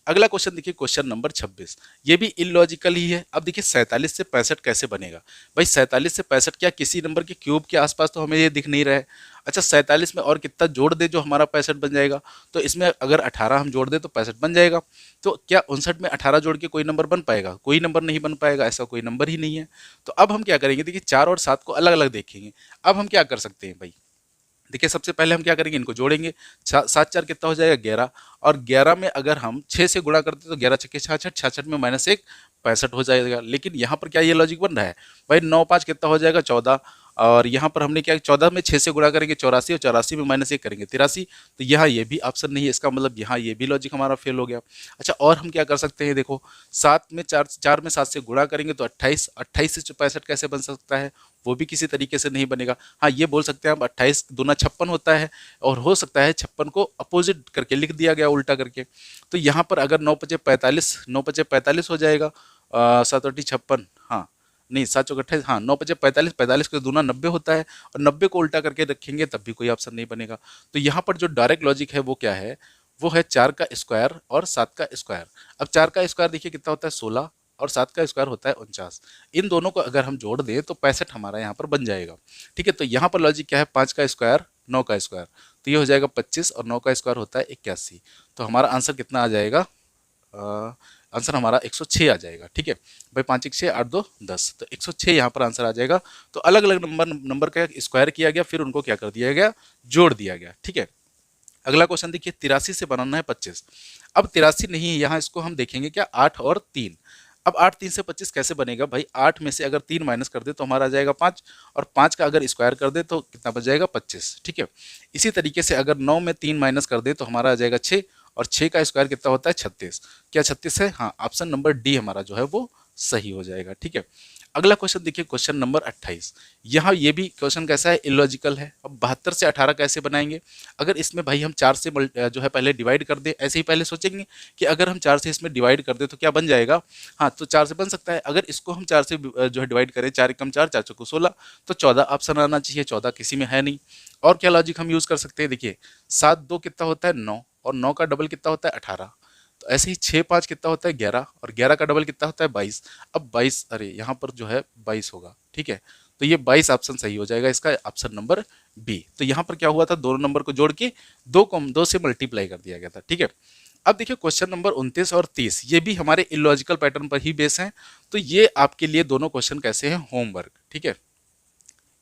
अगला क्वेश्चन देखिए क्वेश्चन नंबर 26। ये भी इलॉजिकल ही है। अब देखिए 47 से 65 कैसे बनेगा। भाई 47 से 65 क्या किसी नंबर के क्यूब के आसपास तो हमें ये दिख नहीं रहा है। अच्छा 47 में और कितना जोड़ दे जो हमारा 65 बन जाएगा, तो इसमें अगर 18 हम जोड़ दे तो 65 बन जाएगा। तो क्या 59 में 18 जोड़ के कोई नंबर बन पाएगा, कोई नंबर नहीं बन पाएगा, ऐसा कोई नंबर ही नहीं है। तो अब हम क्या करेंगे, देखिए 4 और 7 को अलग अलग देखेंगे। अब हम क्या कर सकते हैं भाई, देखिए सबसे पहले हम क्या करेंगे, इनको जोड़ेंगे। 7 4 कितना हो जाएगा 11, और 11 में अगर हम 6 से गुणा करते तो 11 छक्के 66, 66 में -1 65 हो जाएगा। लेकिन यहाँ पर क्या ये लॉजिक बन रहा है भाई, 9 5 कितना हो जाएगा 14, और यहाँ पर हमने क्या 14 में 6 से गुणा करेंगे 84, और 84 में -1 करेंगे 83, तो यहाँ ये भी ऑप्शन नहीं है, इसका मतलब यहाँ ये भी लॉजिक हमारा फेल हो गया। अच्छा, और हम क्या कर सकते हैं, देखो 7 में 4 में 7 से गुणा करेंगे तो 28, 28 से 65 कैसे बन सकता है, वो भी किसी तरीके से नहीं बनेगा। हाँ, ये बोल सकते हैं हम 28 दूना 56 होता है, और हो सकता है 56 को अपोजिट करके लिख दिया गया, उल्टा करके। तो यहाँ पर अगर 9 पचे 45, 9 पचे 45 हो जाएगा, 7 अट्ठी 56, हाँ नहीं 7 चौक 28, हाँ 9 पचे 45, 45 का दूना 90 होता है, और 90 को उल्टा करके रखेंगे तब भी कोई ऑप्शन नहीं बनेगा। तो यहाँ पर जो डायरेक्ट लॉजिक है वो क्या है, वो है 4 का स्क्वायर और 7 का स्क्वायर। अब 4 का स्क्वायर देखिए कितना होता है 16, और 7 का स्क्वायर होता है 49। इन दोनों को अगर हम जोड़ दें तो 65 हमारा यहाँ पर बन जाएगा। ठीक है, तो यहाँ पर लॉजिक क्या है, 5 का स्क्वायर 9 का स्क्वायर, तो ये हो जाएगा 25, और 9 का स्क्वायर होता है 81। तो हमारा आंसर कितना आ जाएगा, आंसर हमारा 106 आ जाएगा। ठीक है भाई, 5 1 6 8 2 10, तो 106 यहाँ पर आंसर आ जाएगा। तो अलग अलग नंबर का स्क्वायर किया गया, फिर उनको क्या कर दिया गया, जोड़ दिया गया। ठीक है, अगला क्वेश्चन देखिए, 83 से बनाना है 25। अब 83 नहीं है यहाँ, इसको हम देखेंगे क्या 8 और 3। अब 8 3 से 25 कैसे बनेगा भाई, 8 में से अगर 3 माइनस कर दे तो हमारा आ जाएगा 5, और 5 का अगर स्क्वायर कर दे तो कितना बच जाएगा 25। ठीक है, इसी तरीके से अगर 9 में 3 माइनस कर दे तो हमारा आ जाएगा 6, और 6 का स्क्वायर कितना होता है 36। क्या 36 है, हाँ ऑप्शन नंबर डी हमारा जो है वो सही हो जाएगा। ठीक है, अगला क्वेश्चन देखिए, क्वेश्चन नंबर 28। यहाँ ये भी क्वेश्चन कैसा है, इलॉजिकल है। अब 72 से 18 कैसे बनाएंगे, अगर इसमें भाई हम 4 से जो है पहले डिवाइड कर दें, ऐसे ही पहले सोचेंगे कि अगर हम 4 से इसमें डिवाइड कर दें तो क्या बन जाएगा, हाँ तो 4 से बन सकता है। अगर इसको हम 4 से जो है डिवाइड करें, 4 एकम 4, 4 चौको 16, तो 14 ऑप्शन आना चाहिए, 14 किसी में है नहीं। और क्या लॉजिक हम यूज़ कर सकते हैं, देखिए 7 2 कितना होता है 9, और 9 का डबल कितना होता है 18, तो ऐसे ही 6 5 कितना होता है 11, और 11 का डबल कितना होता है 22। अब 22, अरे यहाँ पर जो है 22 होगा। ठीक है, तो ये 22 ऑप्शन सही हो जाएगा, इसका ऑप्शन नंबर बी। तो यहाँ पर क्या हुआ था, दोनों नंबर को जोड़ के 2 से मल्टीप्लाई कर दिया गया था। ठीक है, अब देखिए क्वेश्चन नंबर 29 और 30, ये भी हमारे इलॉजिकल पैटर्न पर ही बेस हैं। तो ये आपके लिए दोनों क्वेश्चन कैसे हैं, होमवर्क। ठीक है,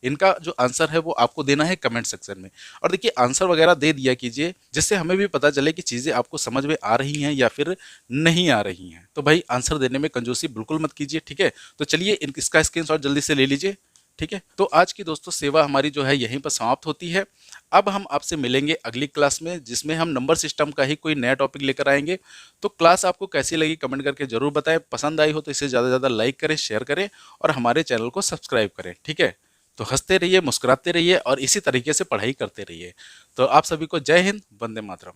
इनका जो आंसर है वो आपको देना है कमेंट सेक्शन में। और देखिए आंसर वगैरह दे दिया कीजिए, जिससे हमें भी पता चले कि चीज़ें आपको समझ में आ रही हैं या फिर नहीं आ रही हैं। तो भाई आंसर देने में कंजूसी बिल्कुल मत कीजिए। ठीक है, तो चलिए इसका स्क्रीनशॉट जल्दी से ले लीजिए। ठीक है, तो आज की दोस्तों सेवा हमारी जो है यहीं पर समाप्त होती है। अब हम आपसे मिलेंगे अगली क्लास में, जिसमें हम नंबर सिस्टम का ही कोई नया टॉपिक लेकर आएंगे। तो क्लास आपको कैसी लगी कमेंट करके जरूर बताएं। पसंद आई हो तो इसे ज़्यादा से ज़्यादा लाइक करें, शेयर करें, और हमारे चैनल को सब्सक्राइब करें। ठीक है, तो हंसते रहिए, मुस्कुराते रहिए, और इसी तरीके से पढ़ाई करते रहिए। तो आप सभी को जय हिंद, वंदे मातरम।